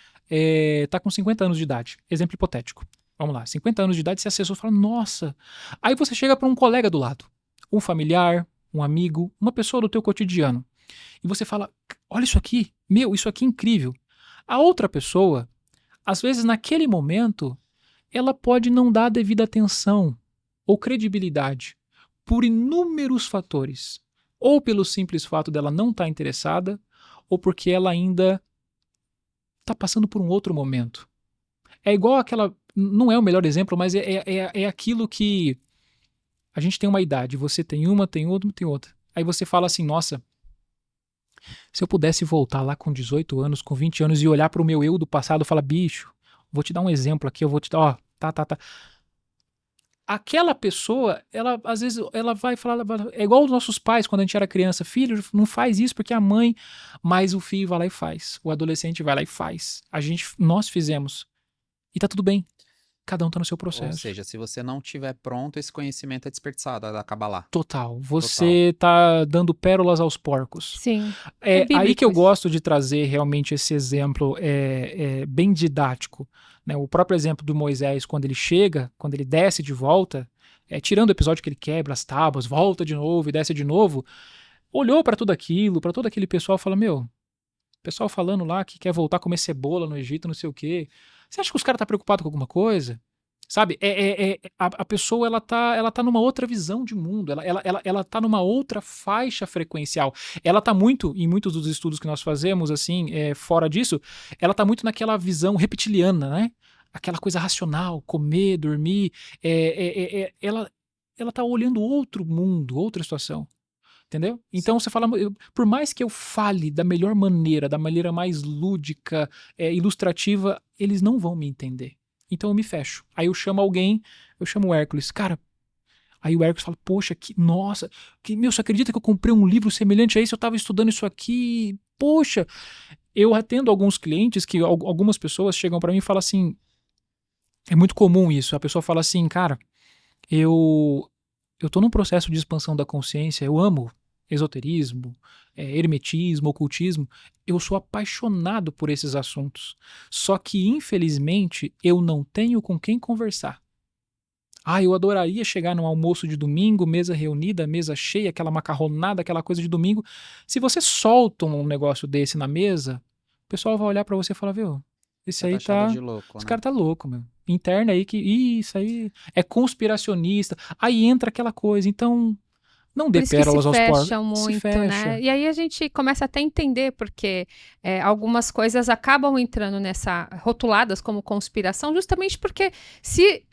tá com 50 anos de idade. Exemplo hipotético. Vamos lá, 50 anos de idade, você acessou e fala, nossa. Aí você chega para um colega do lado, um familiar, um amigo, uma pessoa do teu cotidiano. E você fala, olha isso aqui, meu, isso aqui é incrível. A outra pessoa, às vezes naquele momento, ela pode não dar a devida atenção ou credibilidade por inúmeros fatores. Ou pelo simples fato dela não estar interessada, ou porque ela ainda está passando por um outro momento. É igual aquela. Não é o melhor exemplo, mas é aquilo que a gente tem uma idade, você tem uma, tem outra, tem outra. Aí você fala assim, nossa, se eu pudesse voltar lá com 18 anos, com 20 anos e olhar para o meu eu do passado e falar, bicho, vou te dar um exemplo aqui, eu vou te dar, ó, tá. Aquela pessoa, ela às vezes ela vai falar, é igual os nossos pais quando a gente era criança, filho, não faz isso porque a mãe, mas o filho vai lá e faz, o adolescente vai lá e faz, nós fizemos, e tá tudo bem, cada um tá no seu Ou processo. seja, se você não tiver pronto, esse conhecimento é desperdiçado, acaba lá. Total, você tá dando pérolas aos porcos. Sim. É aí que eu isso. gosto de trazer realmente esse exemplo bem didático. Né? O próprio exemplo do Moisés, quando ele chega, quando ele desce de volta, tirando o episódio que ele quebra as tábuas, volta de novo e desce de novo, olhou para tudo aquilo, para todo aquele pessoal e fala, meu, pessoal falando lá que quer voltar a comer cebola no Egito, não sei o quê. Você acha que os caras estão preocupados com alguma coisa? Sabe, a pessoa ela tá numa outra visão de mundo, ela tá numa outra faixa frequencial. Ela tá muito, em muitos dos estudos que nós fazemos, assim, fora disso, ela tá muito naquela visão reptiliana, né? Aquela coisa racional, comer, dormir. Ela tá olhando outro mundo, outra situação. Entendeu? Então você fala, por mais que eu fale da melhor maneira, da maneira mais lúdica, ilustrativa, eles não vão me entender. Então eu me fecho. Aí eu chamo alguém, eu chamo o Hércules. Cara, aí o Hércules fala, poxa, nossa, meu, você acredita que eu comprei um livro semelhante a esse? Eu tava estudando isso aqui, poxa. Eu atendo alguns clientes que algumas pessoas chegam para mim e falam assim, é muito comum isso, a pessoa fala assim, cara, eu tô num processo de expansão da consciência, eu amo esoterismo, hermetismo, ocultismo, eu sou apaixonado por esses assuntos. Só que, infelizmente, eu não tenho com quem conversar. Eu adoraria chegar num almoço de domingo, mesa reunida, mesa cheia, aquela macarronada, aquela coisa de domingo. Se você solta um negócio desse na mesa, o pessoal vai olhar pra você e falar, viu, esse aí tá tá... de louco, Esse né? cara tá louco, meu. Interna aí que... isso aí é conspiracionista. Aí entra aquela coisa, então... Não dê pérolas aos porcos. Se muito, se fecha. né? E aí a gente começa até a entender porque algumas coisas acabam entrando rotuladas como conspiração, justamente porque se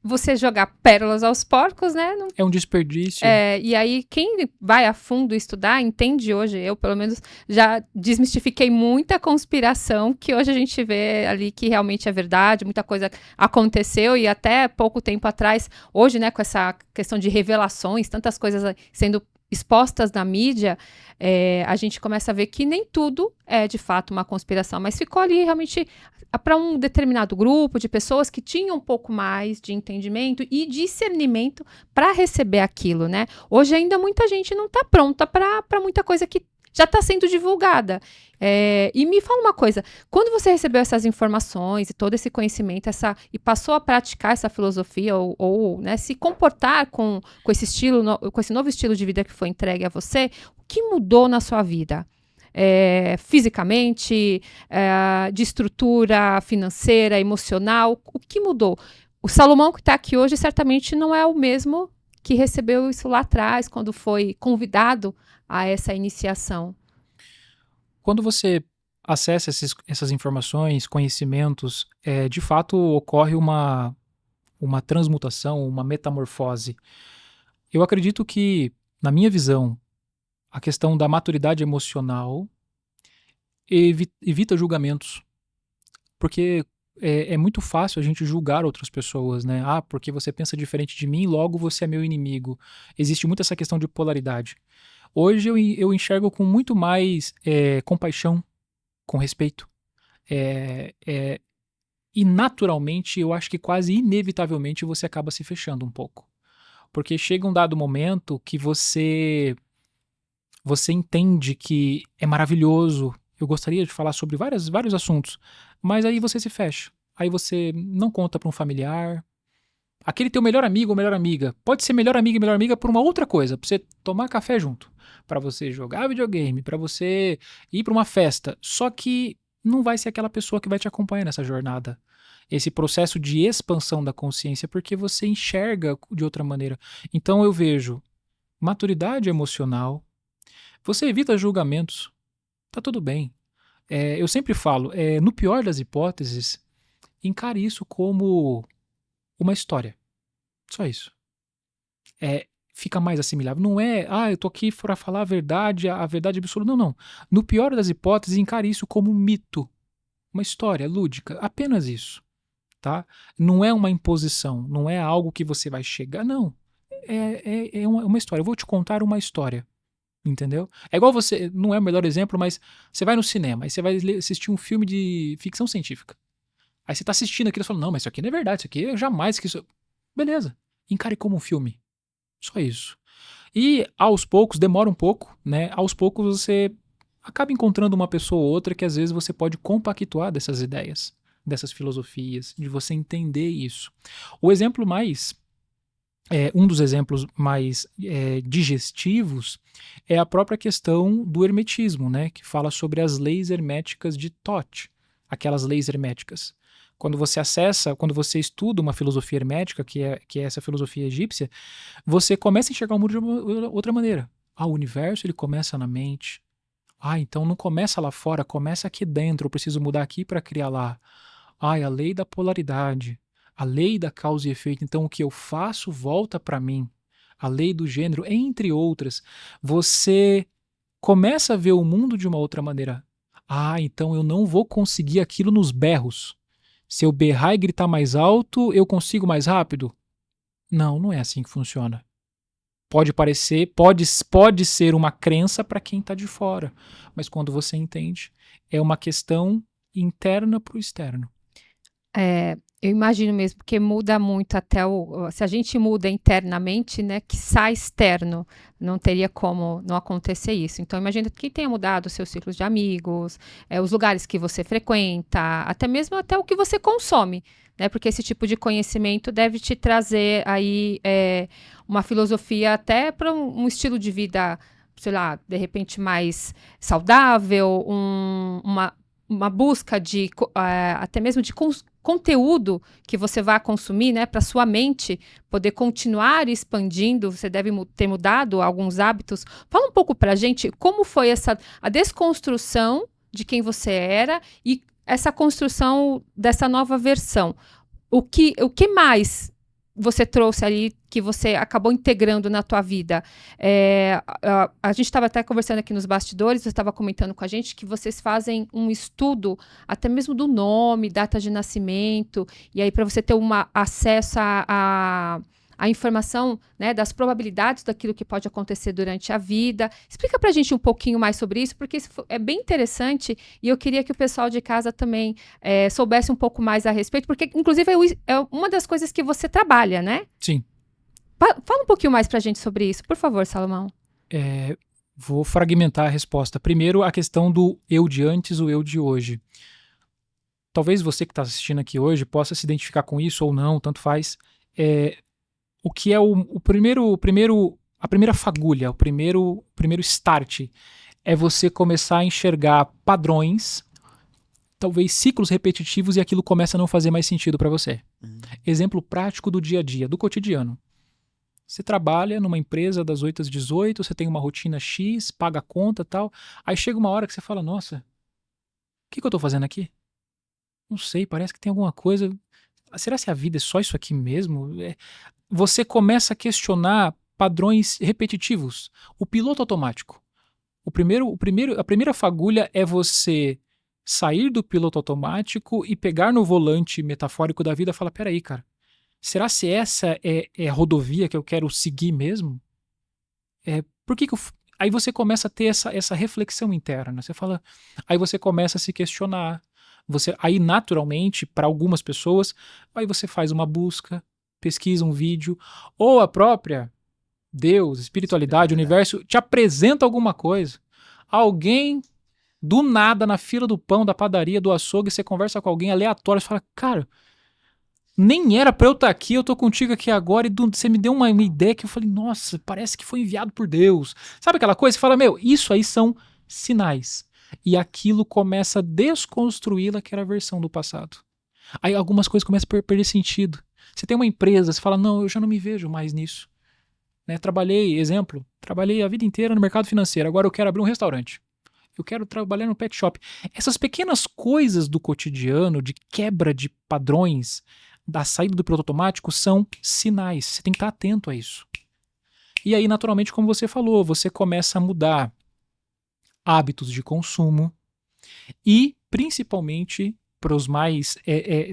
você jogar pérolas aos porcos, né? É um desperdício. E aí quem vai a fundo estudar entende hoje, eu pelo menos já desmistifiquei muita conspiração que hoje a gente vê ali que realmente é verdade, muita coisa aconteceu e até pouco tempo atrás, hoje, né, com essa questão de revelações, tantas coisas sendo expostas na mídia, a gente começa a ver que nem tudo é de fato uma conspiração, mas ficou ali realmente para um determinado grupo de pessoas que tinham um pouco mais de entendimento e discernimento para receber aquilo, né? Hoje ainda muita gente não está pronta para muita coisa que já está sendo divulgada. E me fala uma coisa, quando você recebeu essas informações e todo esse conhecimento e passou a praticar essa filosofia ou né, se comportar com esse estilo, com esse novo estilo de vida que foi entregue a você, o que mudou na sua vida? Fisicamente, de estrutura financeira, emocional, o que mudou? O Salomão que está aqui hoje certamente não é o mesmo que recebeu isso lá atrás, quando foi convidado a essa iniciação. Quando você acessa essas informações, conhecimentos, de fato ocorre uma transmutação, uma metamorfose. Eu acredito que, na minha visão, a questão da maturidade emocional evita julgamentos, porque é muito fácil a gente julgar outras pessoas, né? Ah, porque você pensa diferente de mim, logo você é meu inimigo. Existe muito essa questão de polaridade. Hoje eu enxergo com muito mais compaixão, com respeito. E naturalmente, eu acho que quase inevitavelmente você acaba se fechando um pouco. Porque chega um dado momento que você entende que é maravilhoso. Eu gostaria de falar sobre vários assuntos, mas aí você se fecha. Aí você não conta para um familiar. Aquele teu melhor amigo ou melhor amiga pode ser melhor amiga e melhor amiga por uma outra coisa, para você tomar café junto, para você jogar videogame, para você ir para uma festa. Só que não vai ser aquela pessoa que vai te acompanhar nessa jornada. Esse processo de expansão da consciência, porque você enxerga de outra maneira. Então eu vejo maturidade emocional, você evita julgamentos, tá tudo bem. Eu sempre falo, no pior das hipóteses, encare isso como uma história. Só isso. Fica mais assimilável. Não é, eu tô aqui para falar a verdade absoluta. Não, não. No pior das hipóteses, encare isso como um mito. Uma história lúdica. Apenas isso. Tá? Não é uma imposição. Não é algo que você vai chegar. Não. É uma história. Eu vou te contar uma história. Entendeu? É igual você, não é o melhor exemplo, mas você vai no cinema, aí você vai assistir um filme de ficção científica. Aí você tá assistindo aquilo e fala, não, mas isso aqui não é verdade, isso aqui eu jamais que isso... Beleza, encare como um filme. Só isso. E aos poucos, demora um pouco, né? Aos poucos você acaba encontrando uma pessoa ou outra que às vezes você pode compactuar dessas ideias, dessas filosofias, de você entender isso. O exemplo mais... um dos exemplos mais digestivos é a própria questão do hermetismo, né, que fala sobre as leis herméticas de Thoth, aquelas leis herméticas. Quando você quando você estuda uma filosofia hermética, que é essa filosofia egípcia, você começa a enxergar o mundo de uma outra maneira. O universo ele começa na mente. Então não começa lá fora, começa aqui dentro, eu preciso mudar aqui para criar lá. A lei da polaridade. A lei da causa e efeito, então o que eu faço volta para mim. A lei do gênero, entre outras. Você começa a ver o mundo de uma outra maneira. Então eu não vou conseguir aquilo nos berros. Se eu berrar e gritar mais alto, eu consigo mais rápido? Não, não é assim que funciona. Pode parecer, pode ser uma crença para quem está de fora. Mas quando você entende, é uma questão interna para o externo. Eu imagino mesmo, porque muda muito se a gente muda internamente, né, que sai externo, não teria como não acontecer isso. Então, imagina que tenha mudado os seus ciclos de amigos, os lugares que você frequenta, até mesmo o que você consome, né, porque esse tipo de conhecimento deve te trazer aí uma filosofia até para um estilo de vida, sei lá, de repente mais saudável, uma busca de até mesmo de conteúdo que você vai consumir, né, para sua mente poder continuar expandindo. Você deve ter mudado alguns hábitos. Fala um pouco para a gente como foi a desconstrução de quem você era e essa construção dessa nova versão. O que mais você trouxe ali que você acabou integrando na tua vida? A gente estava até conversando aqui nos bastidores, você estava comentando com a gente que vocês fazem um estudo até mesmo do nome, data de nascimento, e aí para você ter acesso a informação, né, das probabilidades daquilo que pode acontecer durante a vida. Explica pra gente um pouquinho mais sobre isso, porque isso é bem interessante e eu queria que o pessoal de casa também soubesse um pouco mais a respeito, porque inclusive é uma das coisas que você trabalha, né? Sim. Fala um pouquinho mais pra gente sobre isso, por favor, Salomão. Vou fragmentar a resposta. Primeiro, a questão do eu de antes, o eu de hoje. Talvez você que está assistindo aqui hoje possa se identificar com isso ou não, tanto faz. O que é a primeira fagulha, o primeiro start é você começar a enxergar padrões, talvez ciclos repetitivos, e aquilo começa a não fazer mais sentido para você. Exemplo prático do dia a dia, do cotidiano. Você trabalha numa empresa das 8 às 18, você tem uma rotina X, paga a conta e tal, aí chega uma hora que você fala, nossa, que eu tô fazendo aqui? Não sei, parece que tem alguma coisa. Será que a vida é só isso aqui mesmo? Você começa a questionar padrões repetitivos. O piloto automático. A primeira fagulha é você sair do piloto automático e pegar no volante metafórico da vida e falar: peraí, cara, será se essa é a rodovia que eu quero seguir mesmo? Por que eu. Aí você começa a ter essa reflexão interna. Você fala. Aí você começa a se questionar. Aí, naturalmente, para algumas pessoas, aí você faz uma busca, pesquisa um vídeo, ou a própria Deus, espiritualidade, universo, te apresenta alguma coisa. Alguém, do nada, na fila do pão, da padaria, do açougue, você conversa com alguém aleatório, você fala: cara, nem era pra eu estar aqui, eu tô contigo aqui agora, e você me deu uma ideia que eu falei: nossa, parece que foi enviado por Deus. Sabe aquela coisa? Você fala: meu, isso aí são sinais. E aquilo começa a desconstruir aquela versão do passado. Aí algumas coisas começam a perder sentido. Você tem uma empresa, você fala: não, eu já não me vejo mais nisso. Né? Trabalhei a vida inteira no mercado financeiro, agora eu quero abrir um restaurante. Eu quero trabalhar no pet shop. Essas pequenas coisas do cotidiano, de quebra de padrões, da saída do piloto automático, são sinais. Você tem que estar atento a isso. E aí, naturalmente, como você falou, você começa a mudar hábitos de consumo e, principalmente, para os mais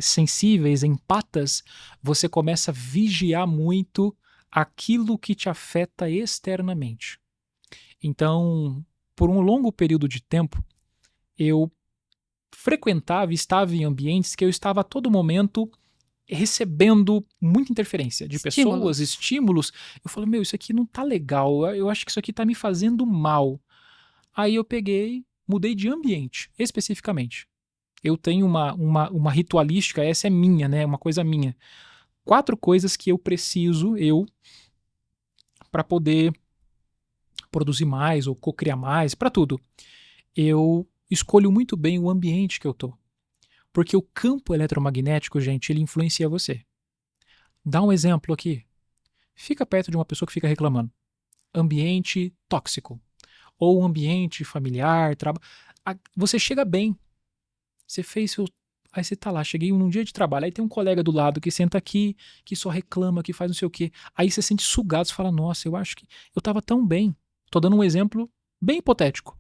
sensíveis, empatas, você começa a vigiar muito aquilo que te afeta externamente. Então, por um longo período de tempo, eu estava em ambientes que eu estava a todo momento recebendo muita interferência de pessoas, estímulos. Eu falo: meu, isso aqui não tá legal, eu acho que isso aqui tá me fazendo mal. Aí eu mudei de ambiente, especificamente. Eu tenho uma ritualística, essa é minha, né? Uma coisa minha. 4 coisas que eu preciso, para poder produzir mais ou co-criar mais, para tudo. Eu escolho muito bem o ambiente que eu tô. Porque o campo eletromagnético, gente, ele influencia você. Dá um exemplo aqui. Fica perto de uma pessoa que fica reclamando. Ambiente tóxico. Ou ambiente familiar. Você chega bem. Você fez seu. Aí você tá lá, cheguei num dia de trabalho, aí tem um colega do lado que senta aqui, que só reclama, que faz não sei o quê. Aí você se sente sugado, você fala: nossa, eu acho que eu tava tão bem. Tô dando um exemplo bem hipotético.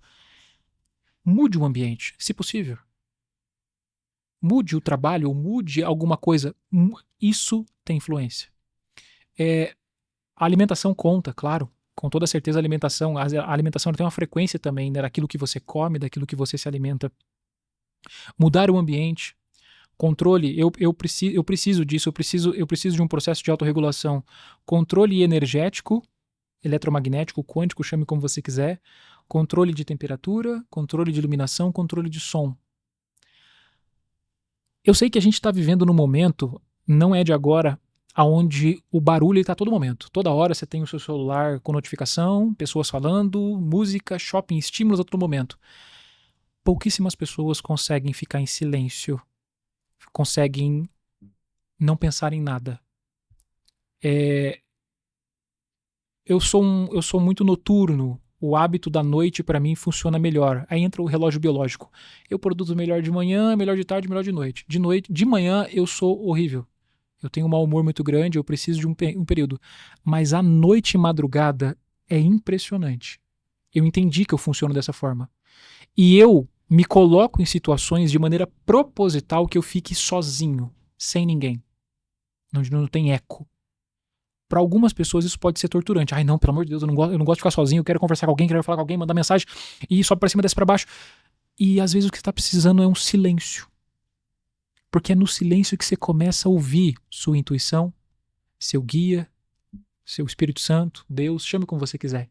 Mude o ambiente, se possível. Mude o trabalho ou mude alguma coisa. Isso tem influência. A alimentação conta, claro. Com toda certeza a alimentação tem uma frequência também, né, daquilo que você come, daquilo que você se alimenta. Mudar o ambiente. Controle, eu preciso disso, eu preciso de um processo de autorregulação. Controle energético, eletromagnético, quântico, chame como você quiser. Controle de temperatura, controle de iluminação, controle de som. Eu sei que a gente está vivendo num momento, não é de agora, onde o barulho está a todo momento. Toda hora você tem o seu celular com notificação, pessoas falando, música, shopping, estímulos a todo momento. Pouquíssimas pessoas conseguem ficar em silêncio, conseguem não pensar em nada. Eu sou muito noturno. O hábito da noite, para mim, funciona melhor. Aí entra o relógio biológico. Eu produzo melhor de manhã, melhor de tarde, melhor de noite. De manhã, eu sou horrível. Eu tenho um mau humor muito grande, eu preciso de um período. Mas à noite e madrugada é impressionante. Eu entendi que eu funciono dessa forma. E eu me coloco em situações de maneira proposital que eu fique sozinho, sem ninguém. Onde não tem eco. Para algumas pessoas isso pode ser torturante. Ai, não, pelo amor de Deus, eu não gosto de ficar sozinho, eu quero conversar com alguém, quero falar com alguém, mandar mensagem, e sobe pra cima, desce pra baixo. E às vezes o que você tá precisando é um silêncio. Porque é no silêncio que você começa a ouvir sua intuição, seu guia, seu Espírito Santo, Deus, chame como você quiser.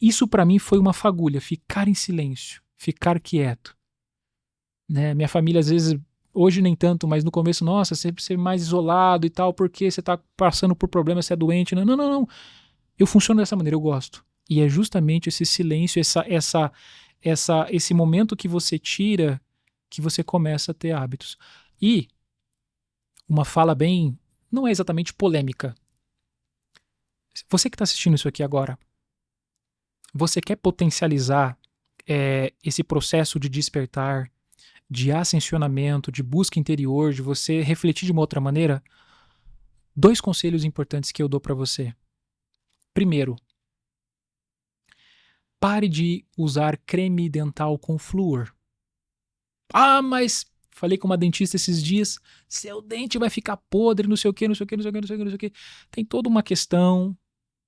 Isso para mim foi uma fagulha, ficar em silêncio, ficar quieto. Né? Minha família às vezes, hoje nem tanto, mas no começo, nossa, sempre ser mais isolado e tal, porque você tá passando por problemas, você é doente. Não, não, não. Eu funciono dessa maneira, eu gosto. E é justamente esse silêncio, esse momento que você tira, que você começa a ter hábitos. E uma fala bem, não é exatamente polêmica. Você que está assistindo isso aqui agora, você quer potencializar esse processo de despertar, de ascensionamento, de busca interior, de você refletir de uma outra maneira, 2 conselhos importantes que eu dou para você. Primeiro, pare de usar creme dental com flúor. Ah, mas falei com uma dentista esses dias, seu dente vai ficar podre, não sei o que, não sei o que, não sei o que, não sei o que, não sei o que. Tem toda uma questão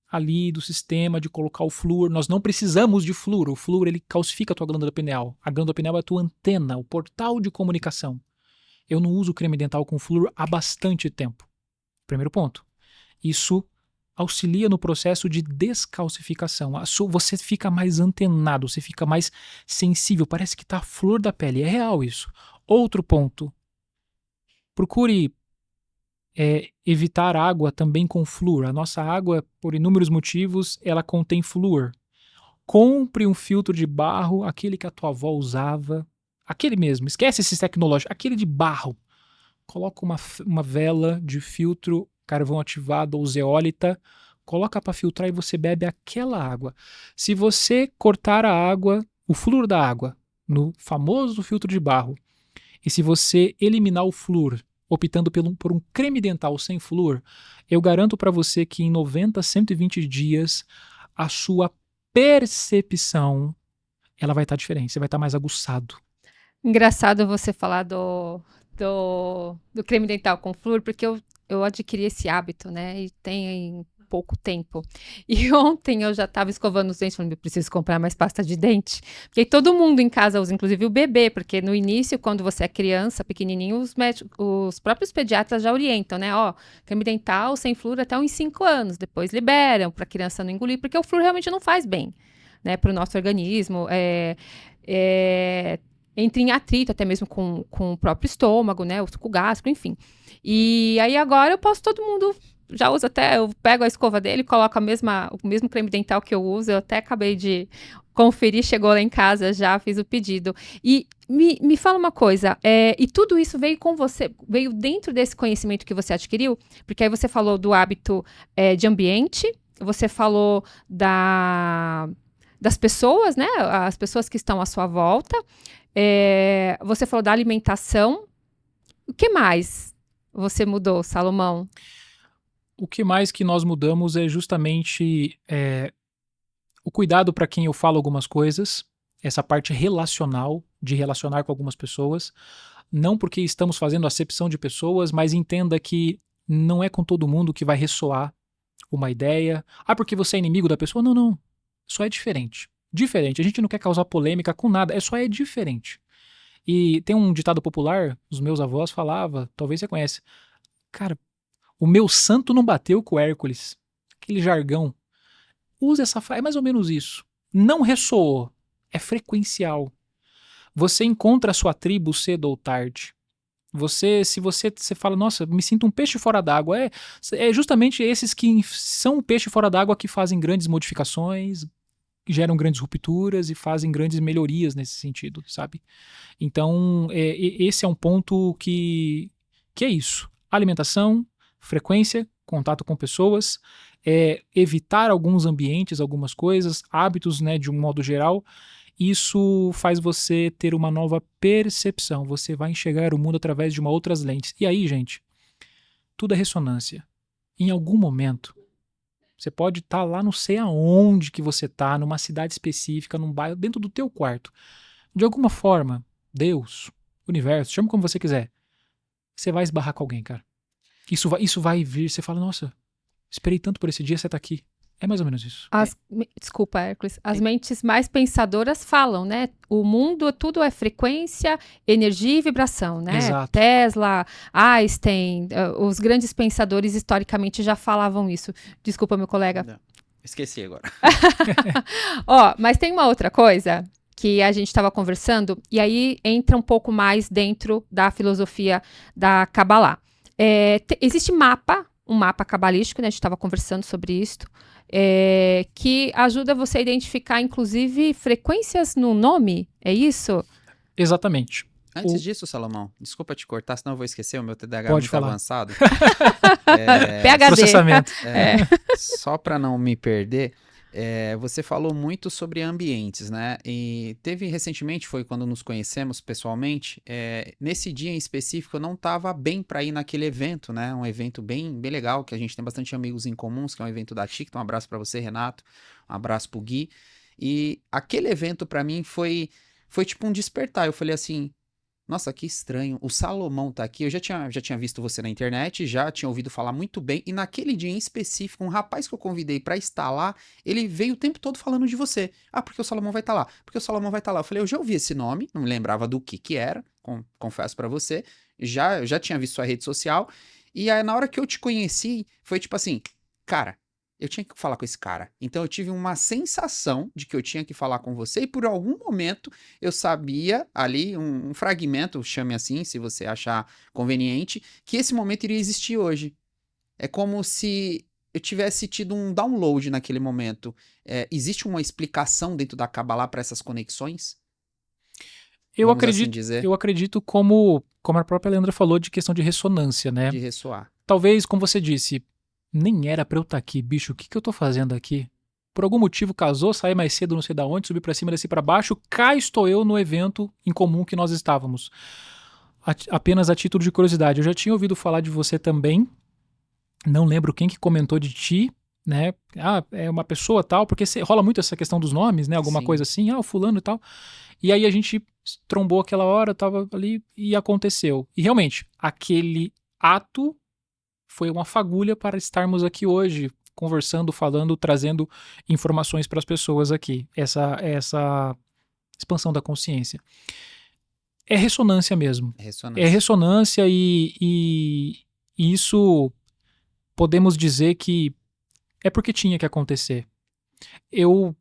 ali do sistema de colocar o flúor. Nós não precisamos de flúor. O flúor, ele calcifica a tua glândula pineal. A glândula pineal é a tua antena, o portal de comunicação. Eu não uso creme dental com flúor há bastante tempo. Primeiro ponto. Isso auxilia no processo de descalcificação. Você fica mais antenado, você fica mais sensível, parece que está a flor da pele. É real isso. Outro ponto. Procure evitar água também com flúor. A nossa água, por inúmeros motivos, ela contém flúor. Compre um filtro de barro, aquele que a tua avó usava, aquele mesmo, esquece esses tecnológicos, aquele de barro. Coloca uma vela de filtro, carvão ativado ou zeólita, coloca para filtrar e você bebe aquela água. Se você cortar a água, o flúor da água, no famoso filtro de barro, e se você eliminar o flúor, optando por um creme dental sem flúor, eu garanto para você que em 90 a 120 dias a sua percepção ela vai estar diferente, você vai estar mais aguçado. Engraçado você falar do creme dental com flúor, porque eu adquiri esse hábito, né? E tem pouco tempo. E ontem eu já estava escovando os dentes, falando, eu preciso comprar mais pasta de dente. Porque todo mundo em casa usa, inclusive o bebê, porque no início, quando você é criança, pequenininho, os próprios pediatras já orientam, né? Ó, creme dental sem flúor até uns 5 anos. Depois liberam para a criança não engolir, porque o flúor realmente não faz bem, né? Para o nosso organismo. Entra em atrito até mesmo com o próprio estômago, né? O suco gástrico, enfim. E aí agora todo mundo já usa até, eu pego a escova dele, coloco o mesmo creme dental que eu uso, eu até acabei de conferir, chegou lá em casa, já fiz o pedido. E me fala uma coisa, e tudo isso veio com você, veio dentro desse conhecimento que você adquiriu? Porque aí você falou do hábito de ambiente, você falou das pessoas, né? As pessoas que estão à sua volta, você falou da alimentação. O que mais você mudou, Salomão? O que mais que nós mudamos é justamente o cuidado para quem eu falo algumas coisas, essa parte relacional, de relacionar com algumas pessoas, não porque estamos fazendo acepção de pessoas, mas entenda que não é com todo mundo que vai ressoar uma ideia. Ah, porque você é inimigo da pessoa? Não, não. Só é diferente. Diferente. A gente não quer causar polêmica com nada, só é diferente. E tem um ditado popular, os meus avós falavam, talvez você conhece. Cara, o meu santo não bateu com o Hércules. Aquele jargão. Usa essa frase, é mais ou menos isso. Não ressoou. É frequencial. Você encontra a sua tribo cedo ou tarde. Se você fala, nossa, me sinto um peixe fora d'água. É justamente esses que são o peixe fora d'água que fazem grandes modificações, geram grandes rupturas e fazem grandes melhorias nesse sentido, sabe? Então, esse é um ponto que é isso. Alimentação, frequência, contato com pessoas, evitar alguns ambientes, algumas coisas, hábitos, né, de um modo geral. Isso faz você ter uma nova percepção. Você vai enxergar o mundo através de outras lentes. E aí, gente, tudo é ressonância. Em algum momento, você pode estar lá não sei aonde que você está, numa cidade específica, num bairro, dentro do teu quarto. De alguma forma, Deus, universo, chama como você quiser, você vai esbarrar com alguém, cara. Isso vai vir, você fala, nossa, esperei tanto por esse dia, você tá aqui. É mais ou menos isso. Desculpa, Hércules. As mentes mais pensadoras falam, né? O mundo, tudo é frequência, energia e vibração, né? Exato. Tesla, Einstein, os grandes pensadores historicamente já falavam isso. Desculpa, meu colega. Não, esqueci agora. Mas tem uma outra coisa que a gente estava conversando, e aí entra um pouco mais dentro da filosofia da Kabbalah. Existe um mapa cabalístico, né? A gente estava conversando sobre isso, que ajuda você a identificar, inclusive, frequências no nome, é isso? Exatamente. Antes disso, Salomão, desculpa te cortar, senão eu vou esquecer, o meu TDAH Pode muito falar. avançado. PhD. Processamento. Só para não me perder, Você falou muito sobre ambientes, né? E teve recentemente, foi quando nos conhecemos pessoalmente, nesse dia em específico eu não estava bem para ir naquele evento, né? Um evento bem, bem legal, que a gente tem bastante amigos em comuns, que é um evento da TIC. Então, um abraço para você, Renato, um abraço pro Gui. E aquele evento para mim foi tipo um despertar. Eu falei assim, nossa, que estranho. O Salomão tá aqui. Eu já tinha visto você na internet, já tinha ouvido falar muito bem. E naquele dia em específico, um rapaz que eu convidei pra estar lá, ele veio o tempo todo falando de você. Ah, porque o Salomão vai estar lá. Porque o Salomão vai estar lá. Eu falei, eu já ouvi esse nome, não me lembrava do que era, confesso pra você. Já tinha visto sua rede social. E aí, na hora que eu te conheci, foi tipo assim, cara, eu tinha que falar com esse cara. Então eu tive uma sensação de que eu tinha que falar com você e por algum momento eu sabia ali, um fragmento, chame assim, se você achar conveniente, que esse momento iria existir hoje. É como se eu tivesse tido um download naquele momento. Existe uma explicação dentro da Kabbalah para essas conexões? Eu Vamos assim acredito, dizer, eu acredito como a própria Leandra falou, de questão de ressonância, né? de ressoar. Talvez, como você disse, nem era pra eu estar aqui, bicho, o que eu tô fazendo aqui? Por algum motivo casou, saí mais cedo, não sei da onde, subi pra cima, desci pra baixo, cá estou eu no evento em comum que nós estávamos. Apenas a título de curiosidade, eu já tinha ouvido falar de você também, não lembro quem que comentou de ti, né? Ah, é uma pessoa tal, porque rola muito essa questão dos nomes, né? Alguma coisa Sim, assim, o fulano e tal. E aí a gente trombou aquela hora, tava ali e aconteceu. E realmente, aquele ato foi uma fagulha para estarmos aqui hoje, conversando, falando, trazendo informações para as pessoas aqui. Essa expansão da consciência. É ressonância mesmo. É ressonância. ressonância e isso podemos dizer que é porque tinha que acontecer. Eu,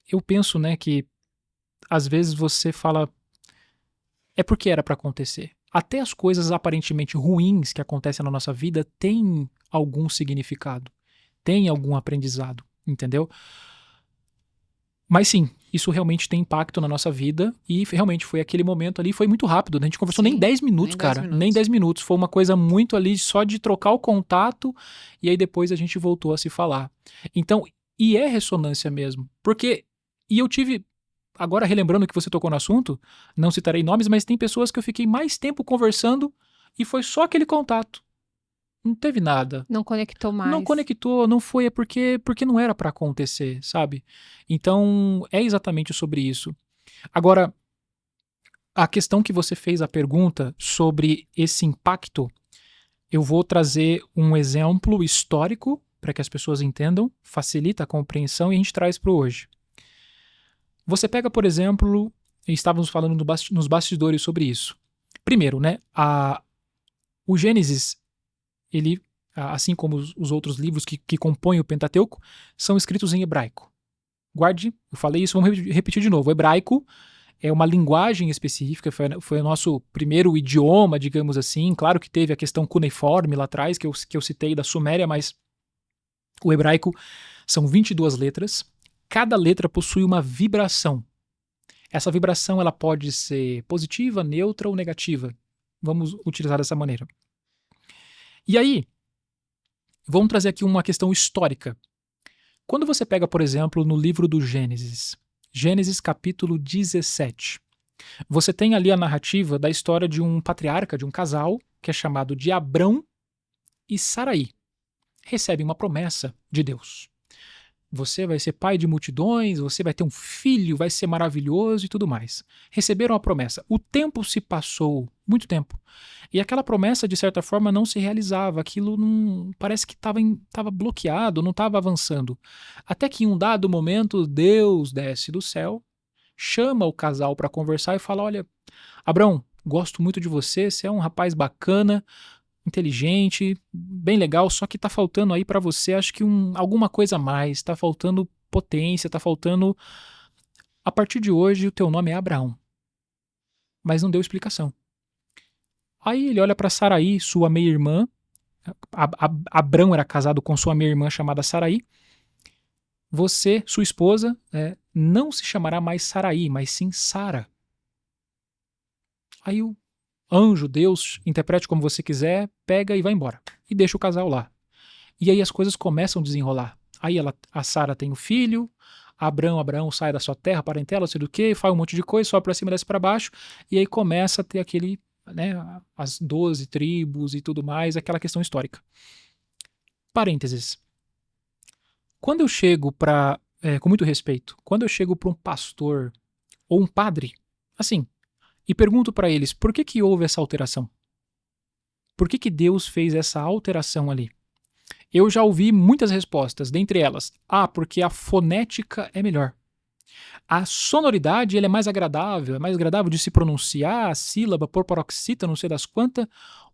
eu penso, né, que às vezes você fala é porque era para acontecer. Até as coisas aparentemente ruins que acontecem na nossa vida têm algum significado, têm algum aprendizado, entendeu? Mas sim, isso realmente tem impacto na nossa vida e realmente foi aquele momento ali, foi muito rápido, né? A gente conversou nem Sim, 10 minutos, nem 10 cara, nem minutos. 10 minutos, foi uma coisa muito ali só de trocar o contato e aí depois a gente voltou a se falar. Então, e é ressonância mesmo, porque e eu tive agora relembrando que você tocou no assunto, não citarei nomes, mas tem pessoas que eu fiquei mais tempo conversando e foi só aquele contato. Não teve nada. Não conectou Não mais. conectou, não foi, é porque não era pra acontecer, sabe? Então, é exatamente sobre isso. Agora, a questão que você fez a pergunta sobre esse impacto, eu vou trazer um exemplo histórico para que as pessoas entendam, facilita a compreensão e a gente traz para hoje. Você pega, por exemplo, e estávamos falando nos bastidores sobre isso. Primeiro, né, o Gênesis, ele, assim como os outros livros que compõem o Pentateuco, são escritos em hebraico. Guarde, eu falei isso, vamos repetir de novo. O hebraico é uma linguagem específica, foi o nosso primeiro idioma, digamos assim. Claro que teve a questão cuneiforme lá atrás, que eu citei da Suméria, mas o hebraico são 22 letras. Cada letra possui uma vibração. Essa vibração ela pode ser positiva, neutra ou negativa. Vamos utilizar dessa maneira. E aí, vamos trazer aqui uma questão histórica. Quando você pega, por exemplo, no livro do Gênesis, Gênesis capítulo 17, você tem ali a narrativa da história de um patriarca, de um casal, que é chamado de Abrão e Saraí. Recebem uma promessa de Deus. Você vai ser pai de multidões, você vai ter um filho, vai ser maravilhoso e tudo mais. Receberam a promessa. O tempo se passou, muito tempo. E aquela promessa, de certa forma, não se realizava. Aquilo não, parece que estava bloqueado, não estava avançando. Até que em um dado momento, Deus desce do céu, chama o casal para conversar e fala: Olha, Abrão, gosto muito de você, você é um rapaz bacana, inteligente, bem legal, só que tá faltando aí pra você, acho que alguma coisa a mais, tá faltando potência, tá faltando. A partir de hoje, o teu nome é Abraão. Mas não deu explicação. Aí ele olha pra Saraí, sua meia-irmã. Abrão era casado com sua meia-irmã chamada Saraí. Você, sua esposa, não se chamará mais Saraí, mas sim Sara. Aí o anjo, Deus, interprete como você quiser, pega e vai embora. E deixa o casal lá. E aí as coisas começam a desenrolar. Aí a Sara tem o filho, Abraão sai da sua terra, parentela, sei do que, faz um monte de coisa, sobe pra cima, desce pra baixo, e aí começa a ter aquele, né, as 12 tribos e tudo mais, aquela questão histórica. Parênteses. Quando eu chego com muito respeito, quando eu chego para um pastor ou um padre, assim, e pergunto para eles por que houve essa alteração? Por que Deus fez essa alteração ali? Eu já ouvi muitas respostas, dentre elas, porque a fonética é melhor. A sonoridade é mais agradável de se pronunciar, a sílaba por paroxítono, não sei das quantas,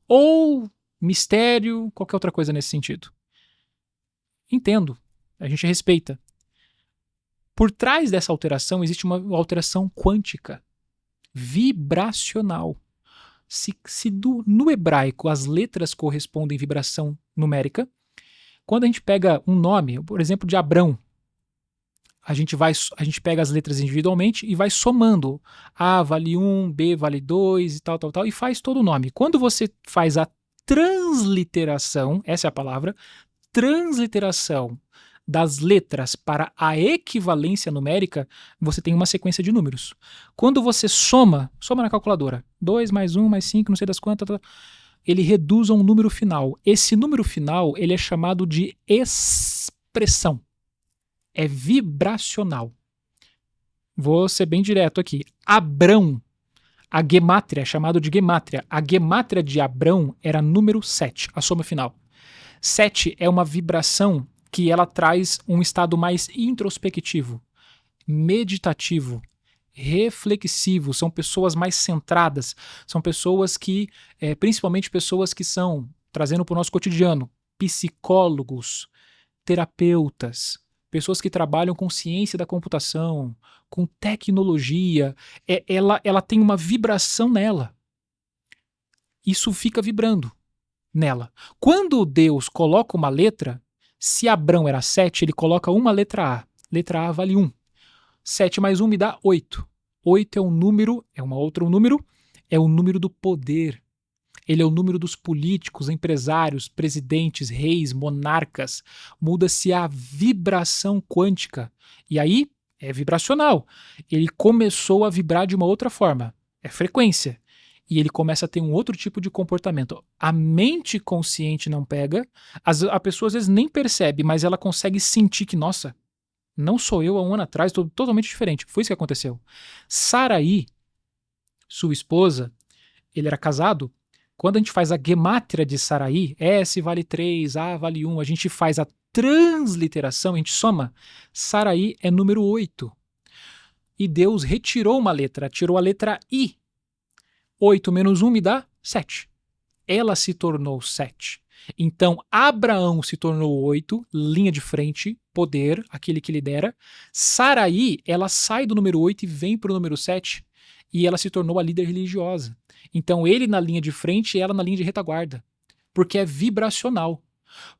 ou mistério, qualquer outra coisa nesse sentido. Entendo, a gente respeita. Por trás dessa alteração existe uma alteração quântica, vibracional. No hebraico as letras correspondem à vibração numérica, quando a gente pega um nome, por exemplo, de Abrão, a gente pega as letras individualmente e vai somando. A vale 1, B vale 2 e tal, e faz todo o nome. Quando você faz a transliteração, essa é a palavra, transliteração das letras para a equivalência numérica, você tem uma sequência de números. Quando você soma na calculadora, 2 mais 1 mais 5, não sei das quantas, ele reduz a um número final. Esse número final ele é chamado de expressão. É vibracional. Vou ser bem direto aqui. Abrão, a gemátria, é chamado de gemátria. A gemátria de Abrão era número 7, a soma final. 7 é uma vibração que ela traz um estado mais introspectivo, meditativo, reflexivo. São pessoas mais centradas, são pessoas que, principalmente pessoas que são, trazendo para o nosso cotidiano, psicólogos, terapeutas, pessoas que trabalham com ciência da computação, com tecnologia, ela tem uma vibração nela. Isso fica vibrando nela. Quando Deus coloca uma letra, se Abrão era 7, ele coloca uma letra A. Letra A vale 1. 7 mais 1 me dá 8. 8 é um número, é o número do poder. Ele é o número dos políticos, empresários, presidentes, reis, monarcas. Muda-se a vibração quântica. E aí é vibracional. Ele começou a vibrar de uma outra forma. É frequência. E ele começa a ter um outro tipo de comportamento. A mente consciente não pega. A pessoa às vezes nem percebe, mas ela consegue sentir que, nossa, não sou eu há um ano atrás, estou totalmente diferente. Foi isso que aconteceu. Saraí, sua esposa, ele era casado. Quando a gente faz a gemátria de Saraí, S vale 3, A vale 1, a gente faz a transliteração, a gente soma. Saraí é número 8. E Deus retirou uma letra, tirou a letra I. 8 menos 1 me dá 7. Ela se tornou 7. Então, Abraão se tornou 8, linha de frente, poder, aquele que lidera. Saraí, ela sai do número 8 e vem para o número 7. E ela se tornou a líder religiosa. Então ele na linha de frente e ela na linha de retaguarda. Porque é vibracional.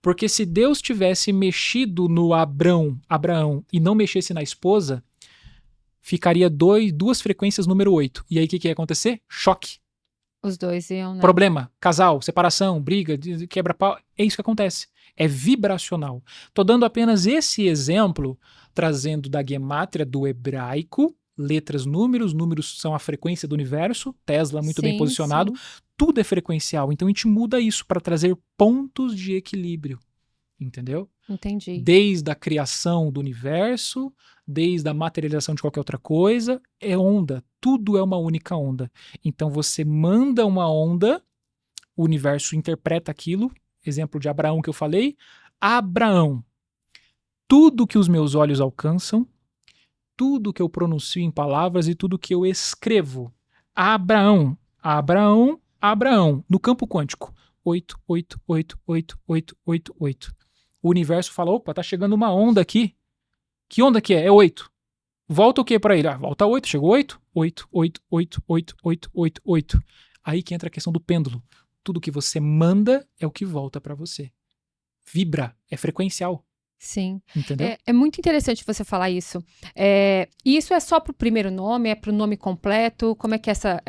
Porque se Deus tivesse mexido no Abraão e não mexesse na esposa, ficaria duas frequências número 8. E aí o que ia acontecer? Choque. Os dois iam, né? Problema, casal, separação, briga, quebra-pau. É isso que acontece. É vibracional. Tô dando apenas esse exemplo, trazendo da gemátria do hebraico, letras, números são a frequência do universo, Tesla muito bem posicionado, tudo é frequencial, então a gente muda isso para trazer pontos de equilíbrio, entendeu? Entendi. Desde a criação do universo, desde a materialização de qualquer outra coisa, é onda, tudo é uma única onda. Então você manda uma onda, o universo interpreta aquilo, exemplo de Abraão que eu falei, Abraão, tudo que os meus olhos alcançam, tudo que eu pronuncio em palavras e tudo que eu escrevo. Abraão, no campo quântico. 8, 8, 8, 8, 8, 8, 8. O universo fala, opa, tá chegando uma onda aqui. Que onda que é? É 8. Volta o que para ele? Volta 8, chegou 8? 8, 8, 8, 8, 8, 8, 8. Aí que entra a questão do pêndulo. Tudo que você manda é o que volta para você. Vibra, é frequencial. Sim. Entendeu? É muito interessante você falar isso. Isso é só pro primeiro nome? É pro nome completo? Como é que essa...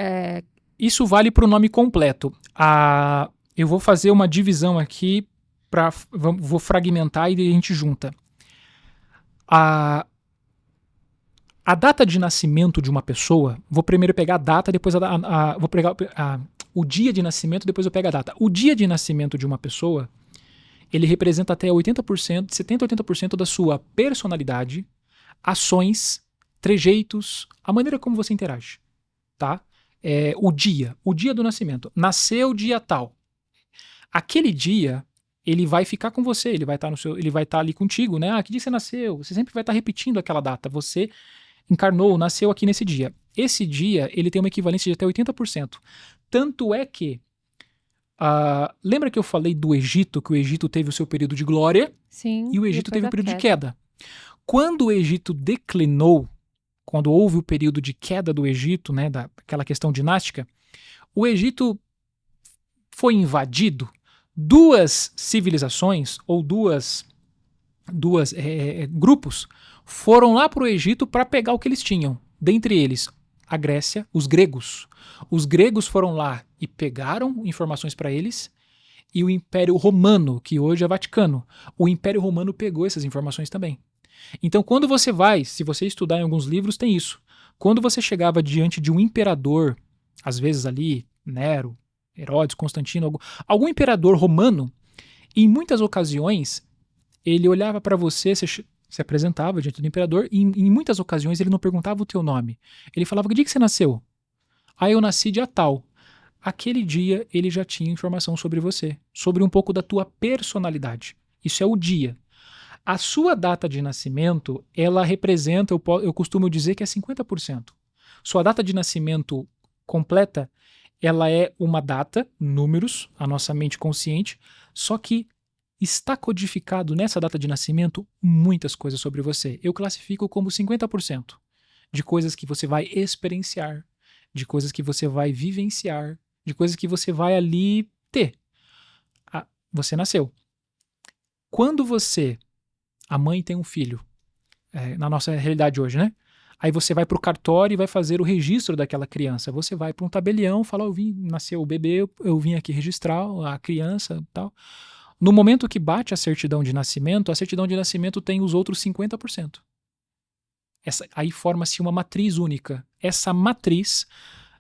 Isso vale pro nome completo. Eu vou fazer uma divisão aqui, vou fragmentar e a gente junta. A data de nascimento de uma pessoa, vou primeiro pegar a data, depois vou pegar o dia de nascimento, depois eu pego a data. O dia de nascimento de uma pessoa, ele representa até 80%, 70% a 80% da sua personalidade, ações, trejeitos, a maneira como você interage, tá? O dia do nascimento. Nasceu dia tal. Aquele dia, ele vai ficar com você, ele vai estar ali contigo, né? Que dia você nasceu? Você sempre vai estar repetindo aquela data. Você encarnou, nasceu aqui nesse dia. Esse dia, ele tem uma equivalência de até 80%. Tanto é que, lembra que eu falei do Egito, que o Egito teve o seu período de glória? Sim. E o Egito teve o período de queda. Quando o Egito declinou, quando houve o período de queda do Egito, né, daquela questão dinástica, o Egito foi invadido. Duas civilizações, ou dois grupos, foram lá para o Egito para pegar o que eles tinham. Dentre eles, a Grécia, os gregos. Os gregos foram lá e pegaram informações para eles, e o Império Romano, que hoje é Vaticano, o Império Romano pegou essas informações também. Então, quando você vai, se você estudar em alguns livros, tem isso. Quando você chegava diante de um imperador, às vezes ali, Nero, Herodes, Constantino, algum imperador romano, em muitas ocasiões, ele olhava para você, se apresentava diante do imperador, e em muitas ocasiões ele não perguntava o teu nome. Ele falava, que dia que você nasceu? Eu nasci dia tal. Aquele dia ele já tinha informação sobre você, sobre um pouco da tua personalidade. Isso é o dia. A sua data de nascimento, ela representa, eu costumo dizer que é 50%. Sua data de nascimento completa, ela é uma data, números, a nossa mente consciente, só que está codificado nessa data de nascimento muitas coisas sobre você. Eu classifico como 50% de coisas que você vai experienciar, de coisas que você vai vivenciar, de coisas que você vai ali ter. Você nasceu. Quando a mãe tem um filho, na nossa realidade hoje, né? Aí você vai para o cartório e vai fazer o registro daquela criança. Você vai para um tabelião, fala, nasceu o bebê, eu vim aqui registrar a criança e tal. No momento que bate a certidão de nascimento tem os outros 50%. Aí forma-se uma matriz única. Essa matriz,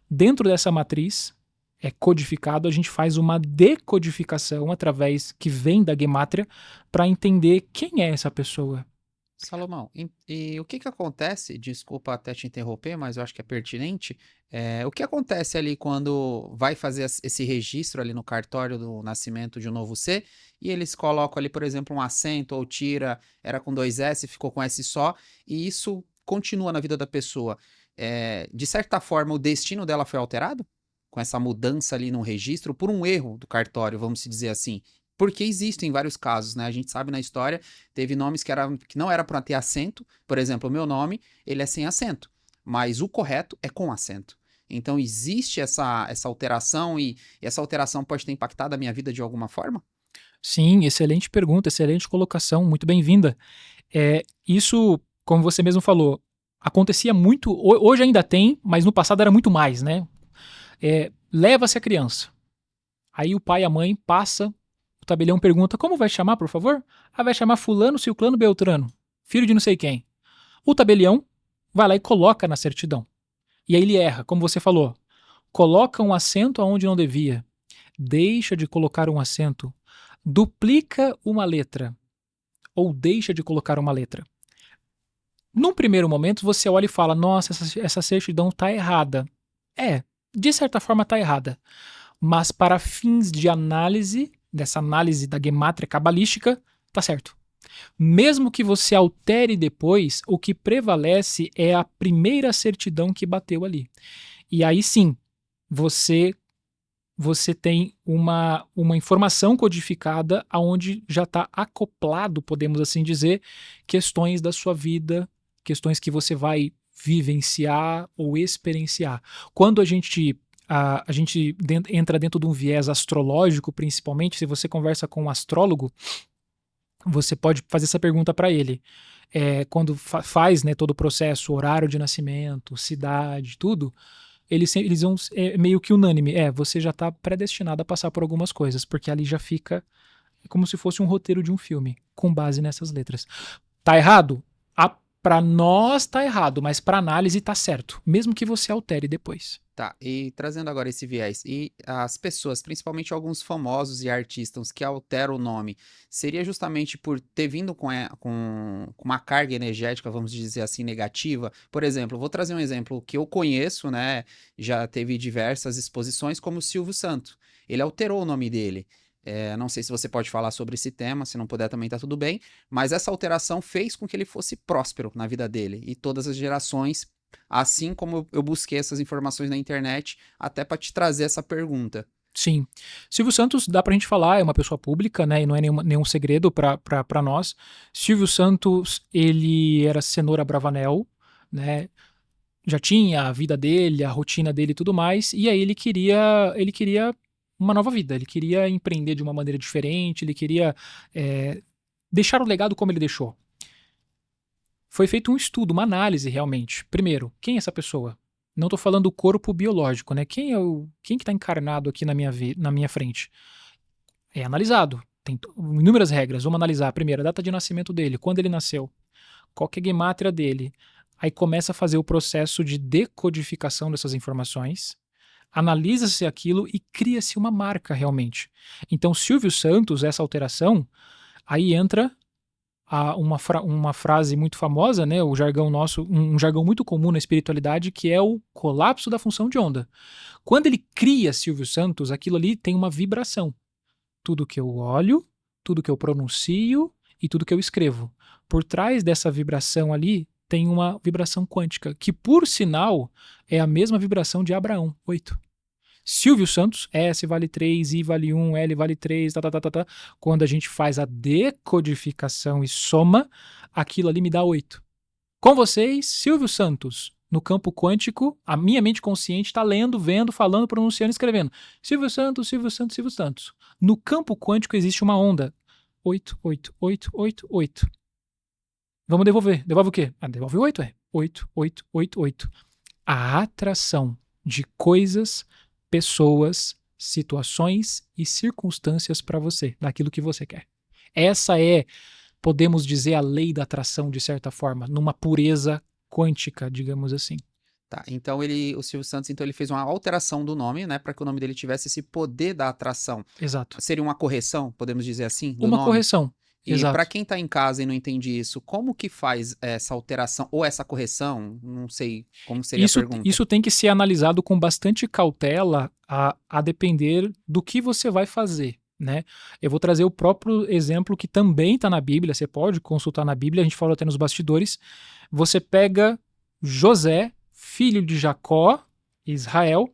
dentro dessa matriz, é codificado, a gente faz uma decodificação através que vem da gemátria para entender quem é essa pessoa. Salomão, e o que acontece, desculpa até te interromper, mas eu acho que é pertinente, o que acontece ali quando vai fazer esse registro ali no cartório do nascimento de um novo ser, e eles colocam ali, por exemplo, um acento ou tira, era com 2 S, ficou com S só, e isso continua na vida da pessoa. De certa forma, o destino dela foi alterado? Com essa mudança ali no registro, por um erro do cartório, vamos dizer assim. Porque existem vários casos, né? A gente sabe na história, teve nomes que não era para ter acento. Por exemplo, o meu nome, ele é sem acento. Mas o correto é com acento. Então, existe essa alteração e essa alteração pode ter impactado a minha vida de alguma forma? Sim, excelente pergunta, excelente colocação, muito bem-vinda. Isso, como você mesmo falou, acontecia muito, hoje ainda tem, mas no passado era muito mais, né? Leva-se a criança. Aí o pai e a mãe passa, o tabelião pergunta, como vai chamar, por favor? Vai chamar fulano, ciclano, beltrano, filho de não sei quem. O tabelião vai lá e coloca na certidão. E aí ele erra, como você falou. Coloca um acento aonde não devia. Deixa de colocar um acento. Duplica uma letra. Ou deixa de colocar uma letra. Num primeiro momento, você olha e fala, nossa, essa certidão está errada. De certa forma está errada. Mas para fins de análise, dessa análise da gemátria cabalística, está certo. Mesmo que você altere depois, o que prevalece é a primeira certidão que bateu ali. E aí sim, você tem uma informação codificada onde já está acoplado, podemos assim dizer, questões da sua vida, questões que você vai vivenciar ou experienciar. Quando a gente entra dentro de um viés astrológico, principalmente, se você conversa com um astrólogo, você pode fazer essa pergunta para ele. Quando faz, né, todo o processo, horário de nascimento, cidade, tudo, eles vão meio que unânime. Você já está predestinado a passar por algumas coisas, porque ali já fica como se fosse um roteiro de um filme, com base nessas letras. Tá errado? Para nós tá errado, mas para análise tá certo, mesmo que você altere depois. Tá, e trazendo agora esse viés, e as pessoas, principalmente alguns famosos e artistas que alteram o nome, seria justamente por ter vindo com uma carga energética, vamos dizer assim, negativa? Por exemplo, vou trazer um exemplo que eu conheço, né? Já teve diversas exposições, como o Silvio Santos. Ele alterou o nome dele. Não sei se você pode falar sobre esse tema, se não puder também tá tudo bem, mas essa alteração fez com que ele fosse próspero na vida dele e todas as gerações. Assim como eu busquei essas informações na internet, até para te trazer essa pergunta. Sim. Silvio Santos, dá pra gente falar, é uma pessoa pública, né? E não é nenhum segredo pra nós. Silvio Santos, ele era cenoura Bravanel, né? Já tinha a vida dele, a rotina dele e tudo mais. E aí ele queria uma nova vida. Ele queria empreender de uma maneira diferente, ele queria deixar o legado como ele deixou. Foi feito um estudo, uma análise realmente. Primeiro, quem é essa pessoa? Não estou falando do corpo biológico, né? Quem que está encarnado aqui na minha frente? É analisado. Tem inúmeras regras. Vamos analisar. Primeiro, a data de nascimento dele, quando ele nasceu, qual que é a gemátria dele. Aí começa a fazer o processo de decodificação dessas informações, analisa-se aquilo e cria-se uma marca realmente. Então, Silvio Santos, essa alteração, aí entra uma frase muito famosa, né, o jargão nosso, um jargão muito comum na espiritualidade, que é o colapso da função de onda. Quando ele cria Silvio Santos, aquilo ali tem uma vibração. Tudo que eu olho, tudo que eu pronuncio e tudo que eu escrevo. Por trás dessa vibração ali tem uma vibração quântica, que por sinal é a mesma vibração de Abraão, 8. Silvio Santos, S vale 3, I vale 1, L vale 3, Quando a gente faz a decodificação e soma, aquilo ali me dá 8. Com vocês, Silvio Santos. No campo quântico, a minha mente consciente está lendo, vendo, falando, pronunciando, escrevendo. Silvio Santos, Silvio Santos, Silvio Santos. No campo quântico existe uma onda. 8, 8, 8, 8, 8. Vamos devolver. Devolve o quê? Devolve 8, 8, 8, 8, 8. A atração de coisas, pessoas, situações e circunstâncias para você, daquilo que você quer. Essa é, podemos dizer, a lei da atração, de certa forma, numa pureza quântica, digamos assim. Tá, então o Silvio Santos, então ele fez uma alteração do nome, né, para que o nome dele tivesse esse poder da atração. Exato. Seria uma correção, podemos dizer assim, do uma nome? correção. E para quem tá em casa e não entende isso, como que faz essa alteração ou essa correção? Não sei como seria a pergunta. Isso tem que ser analisado com bastante cautela a depender do que você vai fazer, né? Eu vou trazer o próprio exemplo que também está na Bíblia, você pode consultar na Bíblia, a gente falou até nos bastidores. Você pega José, filho de Jacó, Israel,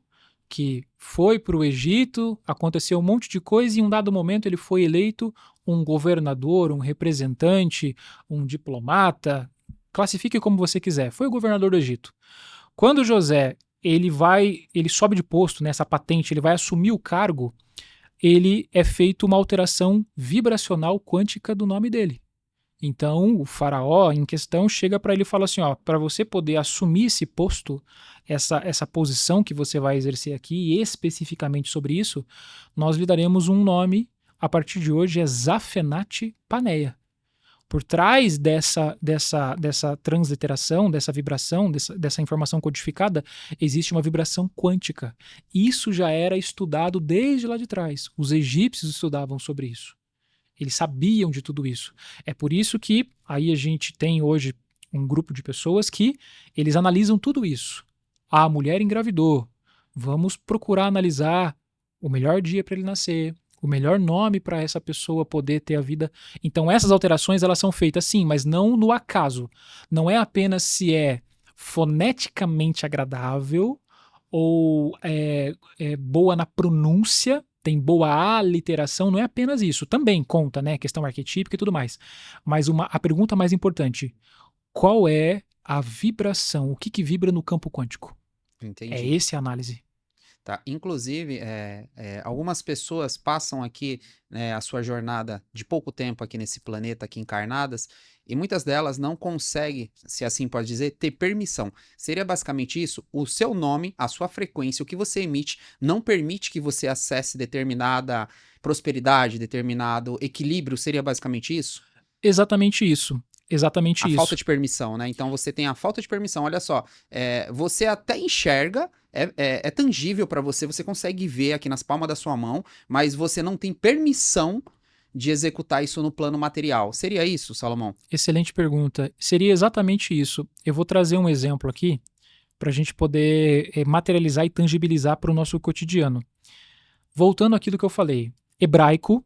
que foi para o Egito, aconteceu um monte de coisa e em um dado momento ele foi eleito um governador, um representante, um diplomata, classifique como você quiser, foi o governador do Egito. Quando José ele sobe de posto nessa patente, ele vai assumir o cargo, ele é feito uma alteração vibracional quântica do nome dele. Então, o faraó em questão chega para ele e fala assim, para você poder assumir esse posto, essa posição que você vai exercer aqui, e especificamente sobre isso, nós lhe daremos um nome, a partir de hoje é Zafenat Paneia. Por trás dessa transliteração, dessa vibração, dessa informação codificada, existe uma vibração quântica. Isso já era estudado desde lá de trás. Os egípcios estudavam sobre isso. Eles sabiam de tudo isso. É por isso que aí a gente tem hoje um grupo de pessoas que eles analisam tudo isso. A mulher engravidou. Vamos procurar analisar o melhor dia para ele nascer, o melhor nome para essa pessoa poder ter a vida. Então essas alterações elas são feitas sim, mas não no acaso. Não é apenas se é foneticamente agradável ou é boa na pronúncia, tem boa aliteração, não é apenas isso. Também conta, né? Questão arquetípica e tudo mais. Mas a pergunta mais importante, qual é a vibração? O que vibra no campo quântico? Entendi. É essa a análise. Tá. Inclusive, algumas pessoas passam aqui, né, a sua jornada de pouco tempo aqui nesse planeta, aqui encarnadas, e muitas delas não conseguem, se assim pode dizer, ter permissão. Seria basicamente isso? O seu nome, a sua frequência, o que você emite, não permite que você acesse determinada prosperidade, determinado equilíbrio? Seria basicamente isso? Exatamente isso. Exatamente A isso. falta de permissão, né? Então você tem a falta de permissão. Olha só, você até enxerga, é tangível para você, você consegue ver aqui nas palmas da sua mão, mas você não tem permissão de executar isso no plano material. Seria isso, Salomão? Excelente pergunta. Seria exatamente isso. Eu vou trazer um exemplo aqui para a gente poder materializar e tangibilizar para o nosso cotidiano. Voltando àquilo que eu falei, hebraico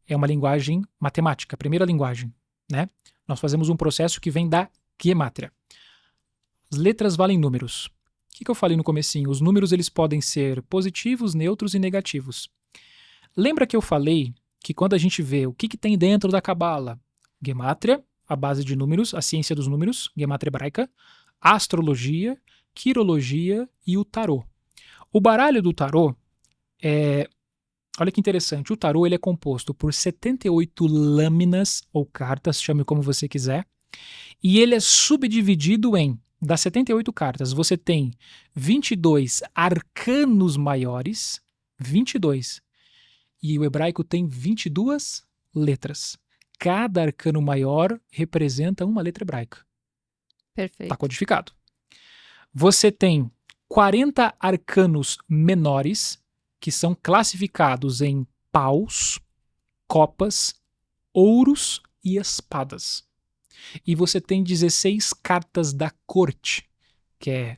é uma linguagem matemática, a primeira linguagem, né? Nós fazemos um processo que vem da gemátria. As letras valem números. O que eu falei no comecinho? Os números eles podem ser positivos, neutros e negativos. Lembra que eu falei que quando a gente vê o que tem dentro da Cabala, gemátria, a base de números, a ciência dos números, gemátria hebraica, astrologia, quirologia e o tarô. O baralho do tarô olha que interessante, o tarô ele é composto por 78 lâminas ou cartas, chame como você quiser, e ele é subdividido das 78 cartas, você tem 22 arcanos maiores, 22, e o hebraico tem 22 letras. Cada arcano maior representa uma letra hebraica. Perfeito. Está codificado. Você tem 40 arcanos menores, que são classificados em paus, copas, ouros e espadas. E você tem 16 cartas da corte, que é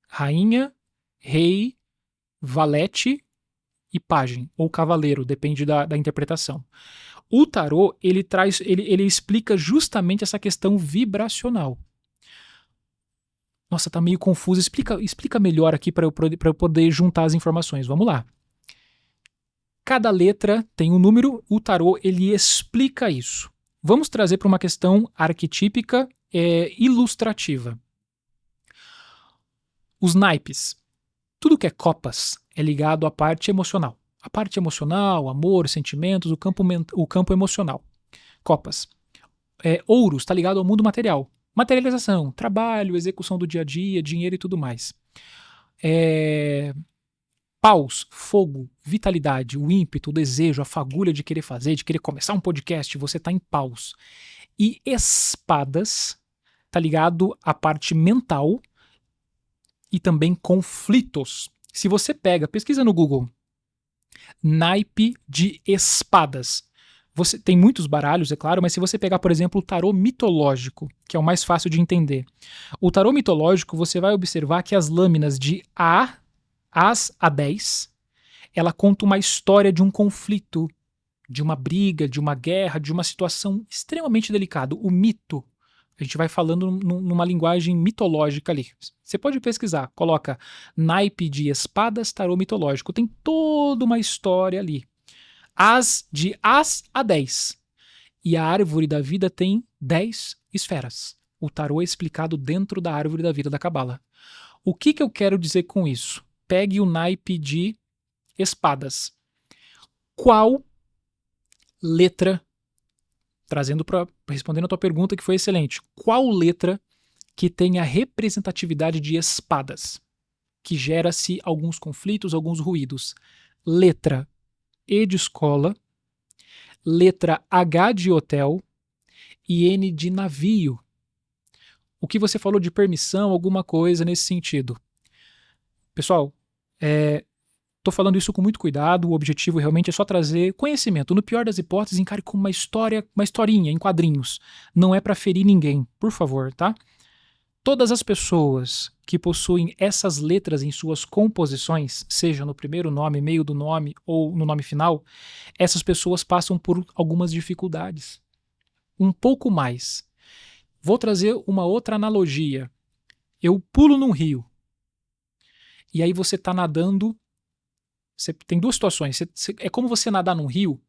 rainha, rei, valete e pajem, ou cavaleiro, depende da interpretação. O tarô, ele explica justamente essa questão vibracional. Nossa, tá meio confuso. Explica melhor aqui para eu poder juntar as informações. Vamos lá. Cada letra tem um número, o tarô ele explica isso. Vamos trazer para uma questão arquetípica ilustrativa. Os naipes. Tudo que é copas é ligado à parte emocional. A parte emocional, amor, sentimentos, o campo emocional. Copas. Ouros está ligado ao mundo material. Materialização, trabalho, execução do dia a dia, dinheiro e tudo mais. Paus, fogo, vitalidade, o ímpeto, o desejo, a fagulha de querer fazer, de querer começar um podcast, você está em paus. E espadas está ligado à parte mental e também conflitos. Se você pesquisa no Google, naipe de espadas. Você tem muitos baralhos, é claro, mas se você pegar, por exemplo, o tarô mitológico, que é o mais fácil de entender. O tarô mitológico, você vai observar que as lâminas de As a 10, ela conta uma história de um conflito, de uma briga, de uma guerra, de uma situação extremamente delicada. O mito, a gente vai falando numa linguagem mitológica ali. Você pode pesquisar, coloca naipe de espadas, tarô mitológico, tem toda uma história ali. De As a 10. E a árvore da vida tem 10 esferas. O tarô é explicado dentro da árvore da vida da Cabala. O que eu quero dizer com isso? Pegue o naipe de espadas. Qual letra, respondendo a tua pergunta que foi excelente, qual letra que tem a representatividade de espadas, que gera-se alguns conflitos, alguns ruídos? Letra E de escola, letra H de hotel e N de navio. O que você falou de permissão, alguma coisa nesse sentido. Pessoal, tô falando isso com muito cuidado, o objetivo realmente é só trazer conhecimento. No pior das hipóteses, encare como uma historinha em quadrinhos. Não é para ferir ninguém, por favor, tá? Todas as pessoas que possuem essas letras em suas composições, seja no primeiro nome, meio do nome ou no nome final, essas pessoas passam por algumas dificuldades. Um pouco mais. Vou trazer uma outra analogia. Eu pulo num rio. E aí você está nadando. Tem duas situações. É como você nadar num rio.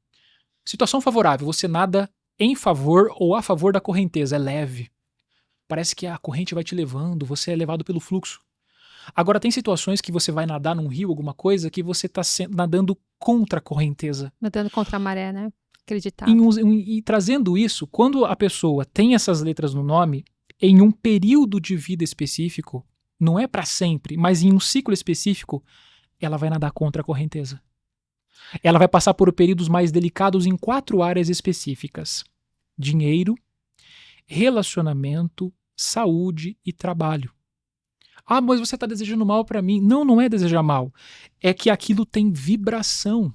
Situação favorável, você nada em favor ou a favor da correnteza, é leve. Parece que a corrente vai te levando, você é levado pelo fluxo. Agora tem situações que você vai nadar num rio, alguma coisa, que você está nadando contra a correnteza. Nadando contra a maré, né? Acreditado. E trazendo isso, quando a pessoa tem essas letras no nome, em um período de vida específico, não é para sempre, mas em um ciclo específico, ela vai nadar contra a correnteza. Ela vai passar por períodos mais delicados em 4 áreas específicas: dinheiro, relacionamento, saúde e trabalho. Ah, mas você está desejando mal para mim. Não, não é desejar mal. É que aquilo tem vibração.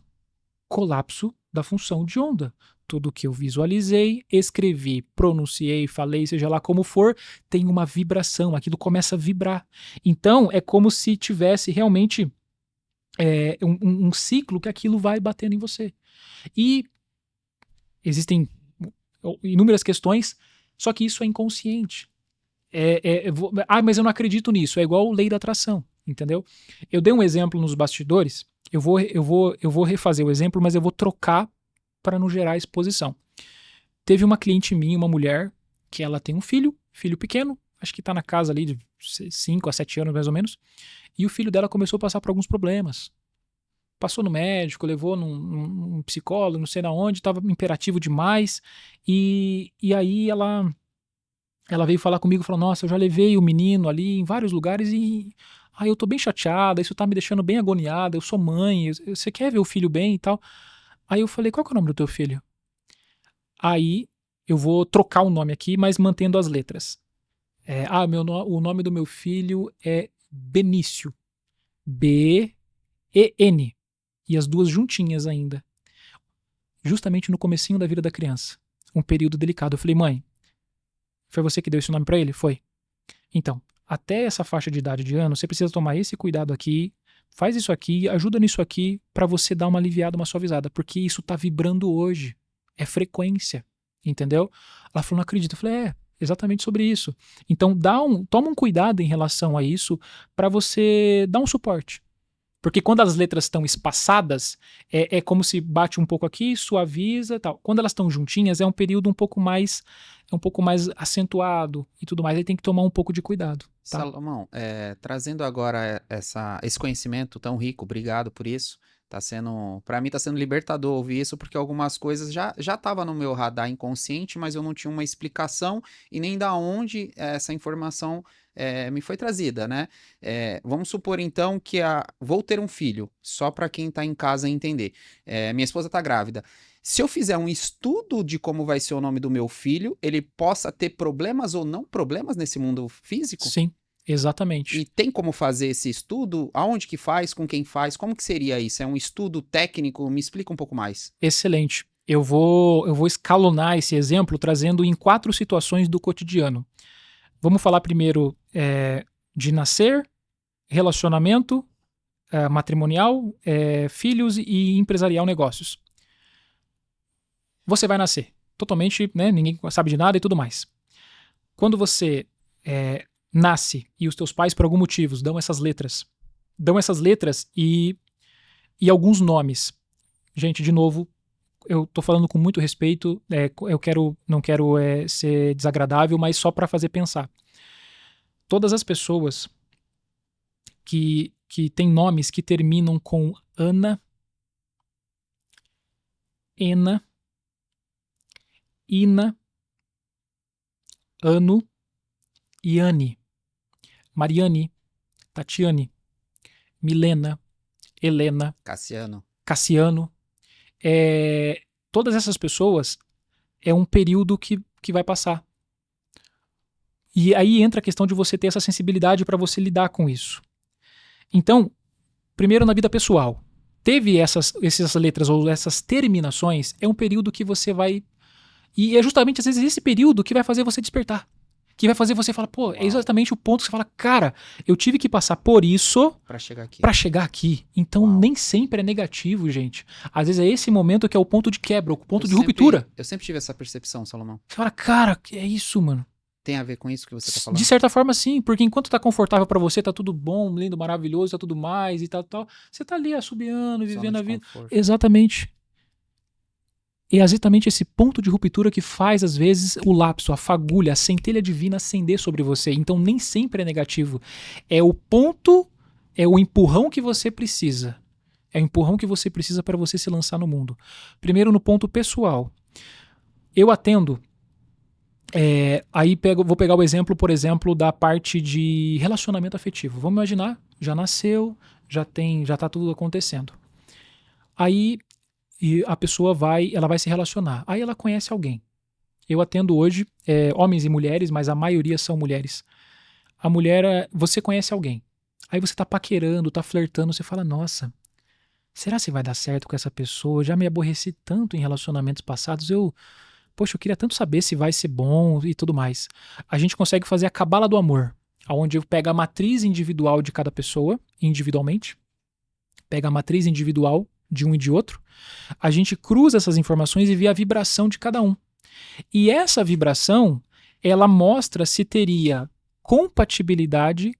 Colapso da função de onda. Tudo que eu visualizei, escrevi, pronunciei, falei, seja lá como for, tem uma vibração. Aquilo começa a vibrar. Então, é como se tivesse realmente um ciclo que aquilo vai batendo em você. E existem inúmeras questões, só que isso é inconsciente. Mas eu não acredito nisso. É igual lei da atração, entendeu? Eu dei um exemplo nos bastidores. Eu vou refazer o exemplo, mas eu vou trocar para não gerar exposição. Teve uma cliente minha, uma mulher, que ela tem um filho pequeno, acho que tá na casa ali de 5 a 7 anos mais ou menos, e o filho dela começou a passar por alguns problemas. Passou no médico, levou num psicólogo, não sei na onde, estava imperativo demais, e aí ela veio falar comigo e falou, nossa, eu já levei o menino ali em vários lugares e eu tô bem chateada, isso tá me deixando bem agoniada, eu sou mãe, você quer ver o filho bem e tal? Aí eu falei, qual que é o nome do teu filho? Aí eu vou trocar o nome aqui, mas mantendo as letras. O nome do meu filho é Benício. B-E-N. E as duas juntinhas ainda. Justamente no comecinho da vida da criança. Um período delicado. Eu falei, mãe, foi você que deu esse nome pra ele? Foi. Então, até essa faixa de idade de ano, você precisa tomar esse cuidado aqui, faz isso aqui, ajuda nisso aqui, pra você dar uma aliviada, uma suavizada, porque isso tá vibrando hoje. É frequência, entendeu? Ela falou, não acredito. Eu falei, exatamente sobre isso. Então, toma um cuidado em relação a isso pra você dar um suporte. Porque quando as letras estão espaçadas, é como se bate um pouco aqui, suaviza e tal. Quando elas estão juntinhas, é um período um pouco mais acentuado e tudo mais. Aí tem que tomar um pouco de cuidado. Tá? Salomão, trazendo agora esse conhecimento tão rico, obrigado por isso. Para mim tá sendo libertador ouvir isso, porque algumas coisas já estavam no meu radar inconsciente, mas eu não tinha uma explicação e nem da onde essa informação me foi trazida, né? Vamos supor então que vou ter um filho, só para quem tá em casa entender. Minha esposa tá grávida. Se eu fizer um estudo de como vai ser o nome do meu filho, ele possa ter problemas ou não problemas nesse mundo físico? Sim, exatamente. E tem como fazer esse estudo? Aonde que faz? Com quem faz? Como que seria isso? É um estudo técnico? Me explica um pouco mais. Excelente. Eu vou escalonar esse exemplo trazendo em 4 situações do cotidiano. Vamos falar primeiro de nascer, relacionamento, matrimonial, filhos e empresarial, negócios. Você vai nascer totalmente, né, ninguém sabe de nada e tudo mais. Quando você nasce e os teus pais, por algum motivo, dão essas letras e alguns nomes. Gente, de novo, eu tô falando com muito respeito, não quero ser desagradável, mas só para fazer pensar. Todas as pessoas que têm nomes que terminam com Ana, Ena, Ina, Ano e Anne, Mariane, Tatiane, Milena, Helena, Cassiano. Todas essas pessoas é um período que vai passar. E aí entra a questão de você ter essa sensibilidade para você lidar com isso. Então, primeiro na vida pessoal, teve essas letras ou essas terminações, é um período que você vai... E é justamente, às vezes, esse período que vai fazer você despertar. Que vai fazer você falar, pô, é exatamente o ponto que você fala, cara, eu tive que passar por isso pra chegar aqui. Então, nem sempre é negativo, gente. Às vezes é esse momento que é o ponto de quebra, o ponto de ruptura. Eu sempre tive essa percepção, Salomão. Você fala, cara, que é isso, mano? Tem a ver com isso que você tá falando? De certa forma, sim, porque enquanto tá confortável pra você, tá tudo bom, lindo, maravilhoso, tá tudo mais e tal, você tá ali assobiando, vivendo a vida. Conforto. Exatamente. É exatamente esse ponto de ruptura que faz, às vezes, o lapso, a fagulha, a centelha divina acender sobre você. Então, nem sempre é negativo. É o ponto, é o empurrão que você precisa. É o empurrão que você precisa para você se lançar no mundo. Primeiro, no ponto pessoal. Eu atendo... vou pegar o exemplo, por exemplo, da parte de relacionamento afetivo. Vamos imaginar, já nasceu, já tá tudo acontecendo. Aí... E a pessoa vai se relacionar. Aí ela conhece alguém. Eu atendo hoje homens e mulheres, mas a maioria são mulheres. A mulher, você conhece alguém. Aí você tá paquerando, tá flertando, você fala, nossa, será que vai dar certo com essa pessoa? Eu já me aborreci tanto em relacionamentos passados, poxa, eu queria tanto saber se vai ser bom e tudo mais. A gente consegue fazer a cabala do amor, onde eu pego a matriz individual de cada pessoa, individualmente, pega a matriz individual de um e de outro, a gente cruza essas informações e vê a vibração de cada um. E essa vibração, ela mostra se teria compatibilidade,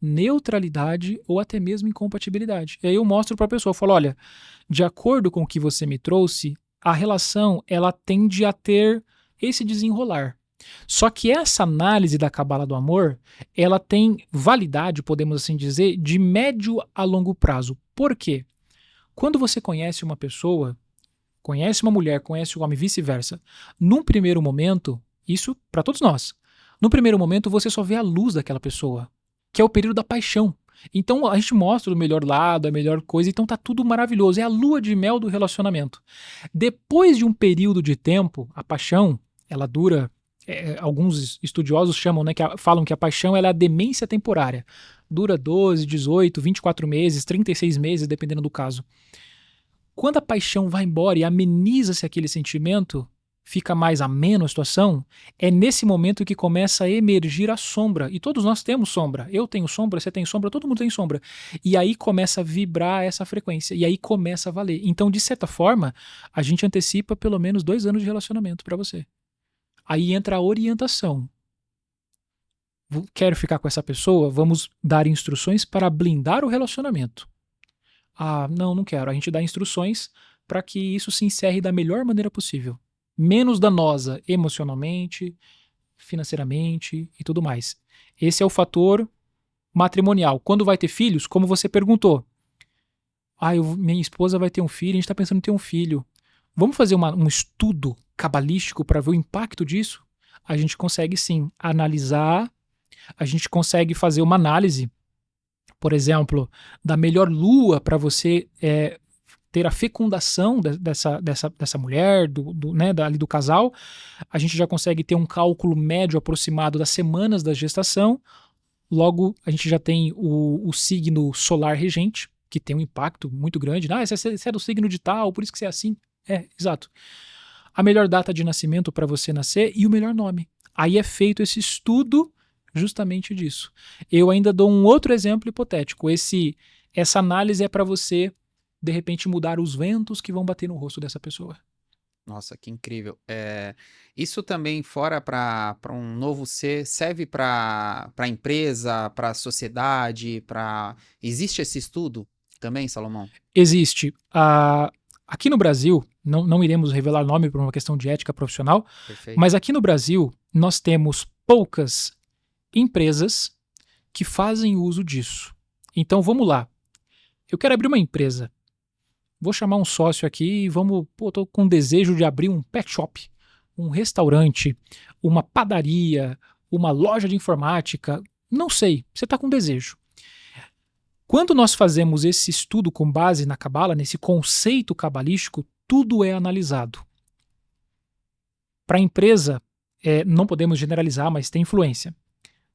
neutralidade ou até mesmo incompatibilidade. E aí eu mostro para a pessoa, eu falo, olha, de acordo com o que você me trouxe, a relação ela tende a ter esse desenrolar. Só que essa análise da cabala do amor, ela tem validade, podemos assim dizer, de médio a longo prazo. Por quê? Quando você conhece uma pessoa, conhece uma mulher, conhece um homem, vice-versa, num primeiro momento, isso para todos nós, no primeiro momento você só vê a luz daquela pessoa, que é o período da paixão. Então a gente mostra o melhor lado, a melhor coisa, então tá tudo maravilhoso, é a lua de mel do relacionamento. Depois de um período de tempo, a paixão, ela dura, alguns estudiosos chamam, né, falam que a paixão ela é a demência temporária. Dura 12, 18, 24 meses, 36 meses, dependendo do caso. Quando a paixão vai embora e ameniza-se aquele sentimento, fica mais ameno a situação, é nesse momento que começa a emergir a sombra. E todos nós temos sombra. Eu tenho sombra, você tem sombra, todo mundo tem sombra. E aí começa a vibrar essa frequência. E aí começa a valer. Então, de certa forma, a gente antecipa pelo menos 2 anos de relacionamento para você. Aí entra a orientação. Quero ficar com essa pessoa? Vamos dar instruções para blindar o relacionamento. Ah, não quero. A gente dá instruções para que isso se encerre da melhor maneira possível. Menos danosa emocionalmente, financeiramente e tudo mais. Esse é o fator matrimonial. Quando vai ter filhos, como você perguntou. Minha esposa vai ter um filho, a gente está pensando em ter um filho. Vamos fazer um estudo cabalístico para ver o impacto disso? A gente consegue sim analisar, a gente consegue fazer uma análise, por exemplo, da melhor lua para você ter a fecundação dessa mulher, ali do casal. A gente já consegue ter um cálculo médio aproximado das semanas da gestação. Logo, a gente já tem o signo solar regente, que tem um impacto muito grande. Você é do signo de tal, por isso que você é assim. Exato. A melhor data de nascimento para você nascer e o melhor nome. Aí é feito esse estudo justamente disso. Eu ainda dou um outro exemplo hipotético. Essa análise é para você, de repente, mudar os ventos que vão bater no rosto dessa pessoa. Nossa, que incrível. Isso também, fora para um novo ser, serve para empresa, para sociedade, Existe esse estudo também, Salomão? Existe. Aqui no Brasil, não iremos revelar nome por uma questão de ética profissional, Perfeito. Mas aqui no Brasil, nós temos poucas empresas que fazem uso disso. Então vamos lá. Eu quero abrir uma empresa. Vou chamar um sócio aqui e tô com desejo de abrir um pet shop, um restaurante, uma padaria, uma loja de informática. Não sei, você está com desejo. Quando nós fazemos esse estudo com base na cabala, nesse conceito cabalístico, tudo é analisado. Para a empresa, não podemos generalizar, mas tem influência.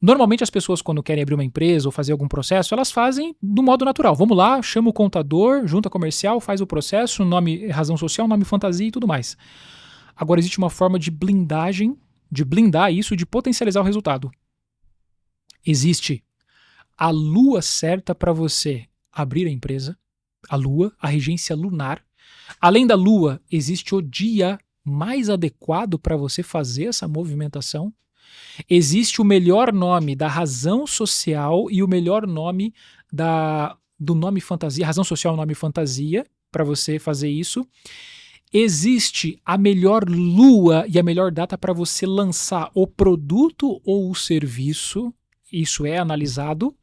Normalmente as pessoas, quando querem abrir uma empresa ou fazer algum processo, elas fazem do modo natural. Vamos lá, chama o contador, junta comercial, faz o processo, nome, razão social, nome fantasia e tudo mais. Agora existe uma forma de blindagem, de blindar isso, de potencializar o resultado. Existe a lua certa para você abrir a empresa, a lua, a regência lunar. Além da lua, existe o dia mais adequado para você fazer essa movimentação. Existe o melhor nome da razão social e o melhor nome do nome fantasia, razão social, nome fantasia, para você fazer isso. Existe a melhor lua e a melhor data para você lançar o produto ou o serviço. Isso é analisado.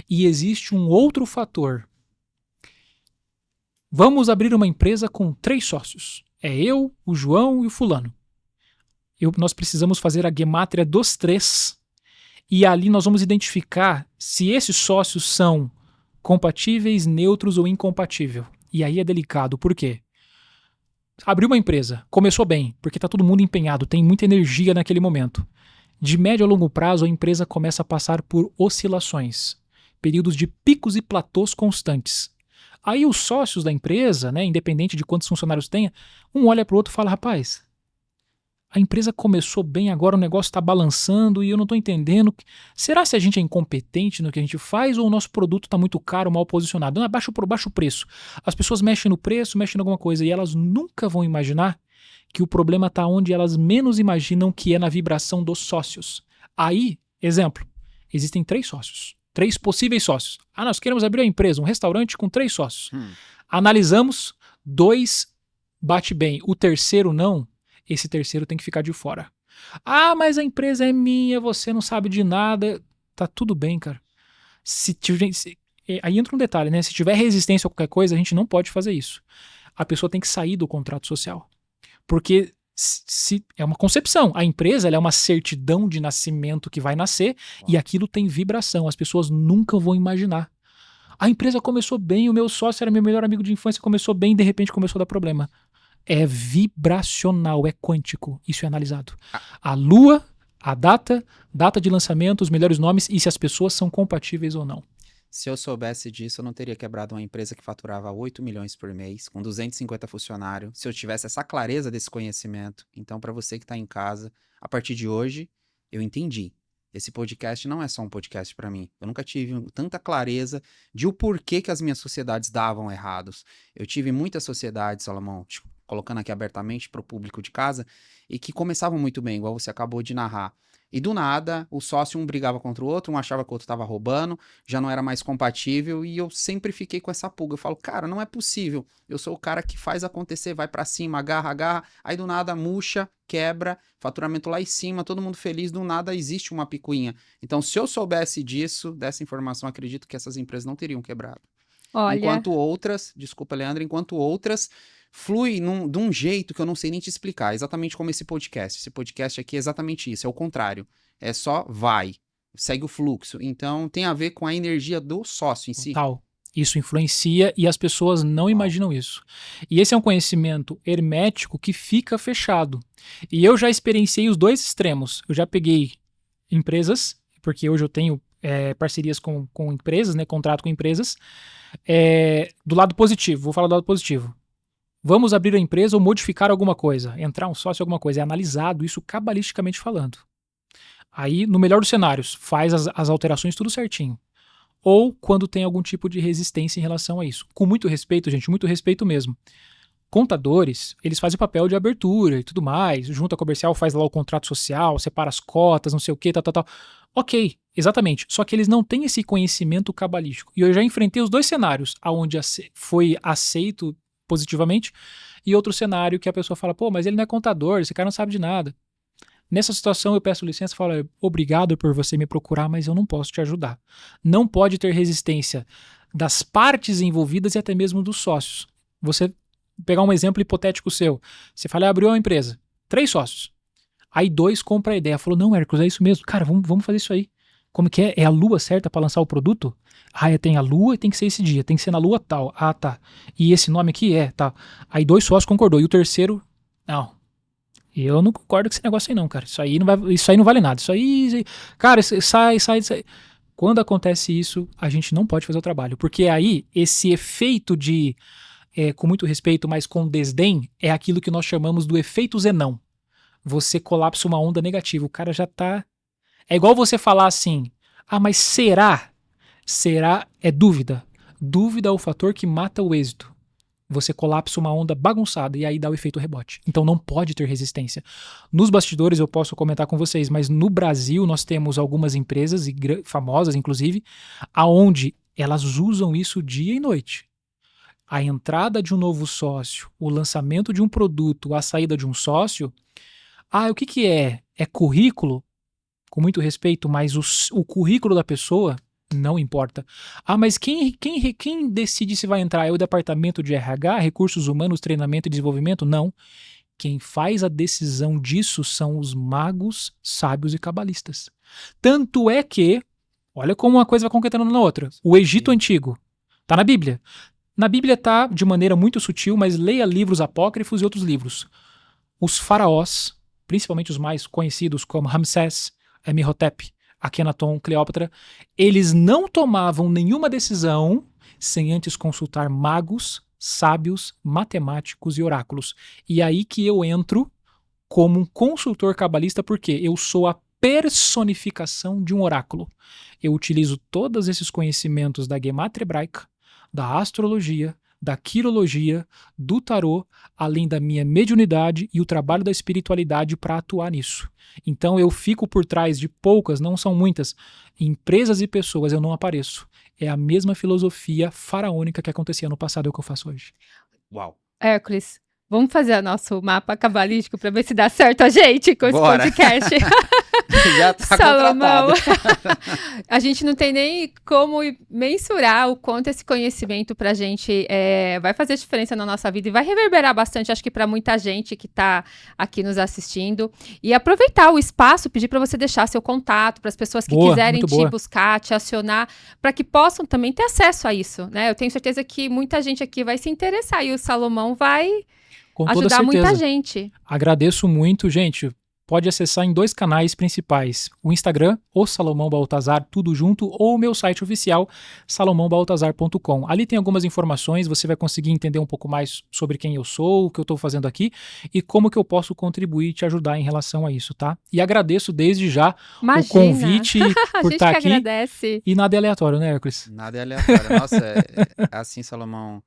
E existe um outro fator. Vamos abrir uma empresa com 3 sócios. É eu, o João e o fulano. Nós precisamos fazer a gemátria dos 3 e ali nós vamos identificar se esses sócios são compatíveis, neutros ou incompatíveis. E aí é delicado, por quê? Abriu uma empresa, começou bem, porque tá todo mundo empenhado, tem muita energia naquele momento. De médio a longo prazo, a empresa começa a passar por oscilações, períodos de picos e platôs constantes. Aí os sócios da empresa, né, independente de quantos funcionários tenha, um olha para o outro e fala, rapaz, a empresa começou bem, agora o negócio está balançando e eu não estou entendendo. Será se a gente é incompetente no que a gente faz ou o nosso produto está muito caro, mal posicionado? Não, baixa o preço. As pessoas mexem no preço, mexem em alguma coisa e elas nunca vão imaginar que o problema está onde elas menos imaginam, que é na vibração dos sócios. Aí, exemplo, existem 3 sócios, 3 possíveis sócios. Nós queremos abrir uma empresa, um restaurante com 3 sócios. Analisamos, 2 bate bem, o terceiro não, esse terceiro tem que ficar de fora. Mas a empresa é minha, você não sabe de nada. Tá tudo bem, cara. Aí entra um detalhe, né? Se tiver resistência a qualquer coisa, a gente não pode fazer isso. A pessoa tem que sair do contrato social. Porque é uma concepção. A empresa ela é uma certidão de nascimento que vai nascer e aquilo tem vibração. As pessoas nunca vão imaginar. A empresa começou bem, o meu sócio era meu melhor amigo de infância, começou bem, de repente começou a dar problema. É vibracional, é quântico. Isso é analisado. A lua, a data de lançamento, os melhores nomes e se as pessoas são compatíveis ou não. Se eu soubesse disso, eu não teria quebrado uma empresa que faturava 8 milhões por mês, com 250 funcionários, se eu tivesse essa clareza desse conhecimento. Então, para você que está em casa, a partir de hoje, eu entendi. Esse podcast não é só um podcast para mim. Eu nunca tive tanta clareza de o porquê que as minhas sociedades davam errados. Eu tive muitas sociedades, Salomão, colocando aqui abertamente para o público de casa, e que começavam muito bem, igual você acabou de narrar. E do nada, o sócio um brigava contra o outro, um achava que o outro estava roubando, já não era mais compatível, e eu sempre fiquei com essa pulga. Eu falo, cara, não é possível. Eu sou o cara que faz acontecer, vai para cima, agarra, aí do nada murcha, quebra, faturamento lá em cima, todo mundo feliz, do nada existe uma picuinha. Então, se eu soubesse disso, dessa informação, acredito que essas empresas não teriam quebrado. Olha... Enquanto outras flui de um jeito que eu não sei nem te explicar, exatamente como esse podcast. Esse podcast aqui é exatamente isso, é o contrário. É só vai, segue o fluxo. Então, tem a ver com a energia do sócio em si. Total. Isso influencia e as pessoas não imaginam isso. E esse é um conhecimento hermético que fica fechado. E eu já experienciei os dois extremos. Eu já peguei empresas, porque hoje eu tenho parcerias com empresas, né, contrato com empresas, do lado positivo. Vou falar do lado positivo. Vamos abrir a empresa ou modificar alguma coisa, entrar um sócio alguma coisa. É analisado isso cabalisticamente falando. Aí, no melhor dos cenários, faz as alterações tudo certinho. Ou quando tem algum tipo de resistência em relação a isso. Com muito respeito, gente, muito respeito mesmo. Contadores, eles fazem o papel de abertura e tudo mais. Junta comercial faz lá o contrato social, separa as cotas, não sei o que, tal. Ok, exatamente. Só que eles não têm esse conhecimento cabalístico. E eu já enfrentei os dois cenários, onde foi aceito positivamente, e outro cenário que a pessoa fala, pô, mas ele não é contador, esse cara não sabe de nada. Nessa situação eu peço licença e falo, obrigado por você me procurar, mas eu não posso te ajudar. Não pode ter resistência das partes envolvidas e até mesmo dos sócios. Você pegar um exemplo hipotético seu, você fala, abriu uma empresa, 3 sócios, aí 2 compram a ideia, falou, não, Hércules, é isso mesmo, cara, vamos fazer isso aí. Como que é? É a lua certa para lançar o produto? Tem a lua e tem que ser esse dia, tem que ser na lua tal. Tá. E esse nome aqui tá. Aí 2 sócios concordou e o terceiro, não. Eu não concordo com esse negócio aí não, cara. Isso aí não vale nada. Isso aí, cara, sai. Quando acontece isso, a gente não pode fazer o trabalho, porque aí esse efeito de, com muito respeito, mas com desdém, é aquilo que nós chamamos do efeito Zenão. Você colapsa uma onda negativa, o cara já tá... É igual você falar assim, mas será? Será é dúvida. Dúvida é o fator que mata o êxito. Você colapsa uma onda bagunçada e aí dá o efeito rebote. Então não pode ter resistência. Nos bastidores eu posso comentar com vocês, mas no Brasil nós temos algumas empresas, famosas inclusive, aonde elas usam isso dia e noite. A entrada de um novo sócio, o lançamento de um produto, a saída de um sócio, o que é? É currículo? Com muito respeito, mas o currículo da pessoa não importa. Mas quem decide se vai entrar? É o departamento de RH, recursos humanos, treinamento e desenvolvimento? Não. Quem faz a decisão disso são os magos, sábios e cabalistas. Tanto é que, olha como uma coisa vai concretando na outra. O Egito Antigo, tá na Bíblia. Na Bíblia está de maneira muito sutil, mas leia livros apócrifos e outros livros. Os faraós, principalmente os mais conhecidos como Ramsés, Amenhotep, Akhenaton, Cleópatra, eles não tomavam nenhuma decisão sem antes consultar magos, sábios, matemáticos e oráculos. E aí que eu entro como um consultor cabalista, porque eu sou a personificação de um oráculo. Eu utilizo todos esses conhecimentos da Gematria hebraica, da astrologia, da quirologia, do tarô, além da minha mediunidade e o trabalho da espiritualidade para atuar nisso. Então eu fico por trás de poucas, não são muitas, empresas e pessoas, eu não apareço. É a mesma filosofia faraônica que acontecia no passado, é o que eu faço hoje. Uau. Hércules, vamos fazer o nosso mapa cabalístico para ver se dá certo a gente com esse Bora. podcast. Já tá Salomão, contratado. a gente não tem nem como mensurar o quanto esse conhecimento pra gente vai fazer diferença na nossa vida e vai reverberar bastante, acho que para muita gente que tá aqui nos assistindo. E aproveitar o espaço, pedir para você deixar seu contato para as pessoas que quiserem muito te boa. buscar, te acionar, para que possam também ter acesso a isso, né? Eu tenho certeza que muita gente aqui vai se interessar e o Salomão vai Com toda ajudar certeza. muita gente. Agradeço muito, gente. Pode acessar em 2 canais principais, o Instagram, o Salomão Baltazar, tudo junto, ou o meu site oficial, salomãobaltazar.com. Ali tem algumas informações, você vai conseguir entender um pouco mais sobre quem eu sou, o que eu estou fazendo aqui e como que eu posso contribuir e te ajudar em relação a isso, tá? E agradeço desde já Imagina. o convite A por gente estar que aqui. agradece. E nada é aleatório, né, Hércules? Nada é aleatório. Nossa, é assim, Salomão.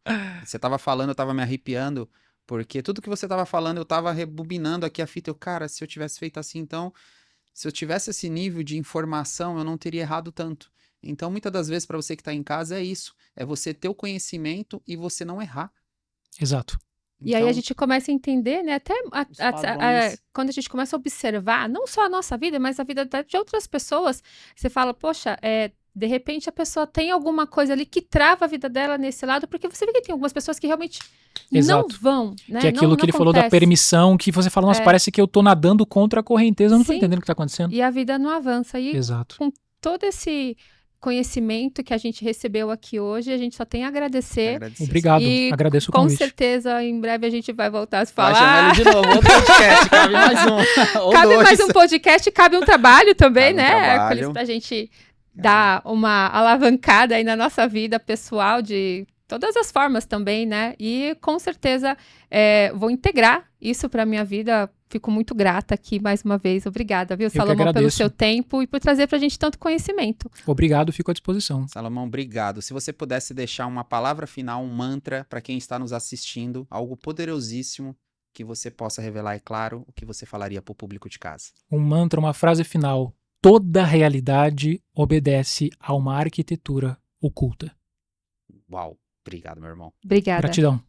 Você tava falando, eu tava me arrepiando, porque tudo que você tava falando, eu tava rebobinando aqui a fita. Cara, se eu tivesse feito assim, então, se eu tivesse esse nível de informação, eu não teria errado tanto. Então, muitas das vezes, para você que tá em casa, é isso. É você ter o conhecimento e você não errar. Exato. E aí a gente começa a entender, né? Até padrões. quando a gente começa a observar, não só a nossa vida, mas a vida de outras pessoas, você fala, poxa, de repente a pessoa tem alguma coisa ali que trava a vida dela nesse lado, porque você vê que tem algumas pessoas que realmente Exato. não vão, né? Que é aquilo não que ele falou da acontece. permissão, que você fala, nossa, parece que eu tô nadando contra a correnteza, eu não tô Sim. entendendo o que tá acontecendo. E a vida não avança. E Exato. com todo esse conhecimento que a gente recebeu aqui hoje, a gente só tem a agradecer. Obrigado, E agradeço o com convite. certeza, em breve a gente vai voltar a se Vai falar. chamar ele de novo, outro podcast, cabe mais um. Ou Cabe dois. mais um podcast, cabe um trabalho também, Cabe um né, trabalho. Hércules, pra gente dar uma alavancada aí na nossa vida pessoal de todas as formas também, né? E com certeza vou integrar isso pra minha vida. Fico muito grata aqui mais uma vez. Obrigada, viu, que Salomão, pelo agradeço. seu tempo e por trazer pra gente tanto conhecimento. Obrigado, fico à disposição. Salomão, obrigado. Se você pudesse deixar uma palavra final, um mantra para quem está nos assistindo, algo poderosíssimo que você possa revelar, é claro, o que você falaria para o público de casa. Um mantra, uma frase final. Toda realidade obedece a uma arquitetura oculta. Uau, obrigado, meu irmão. Obrigada. Gratidão.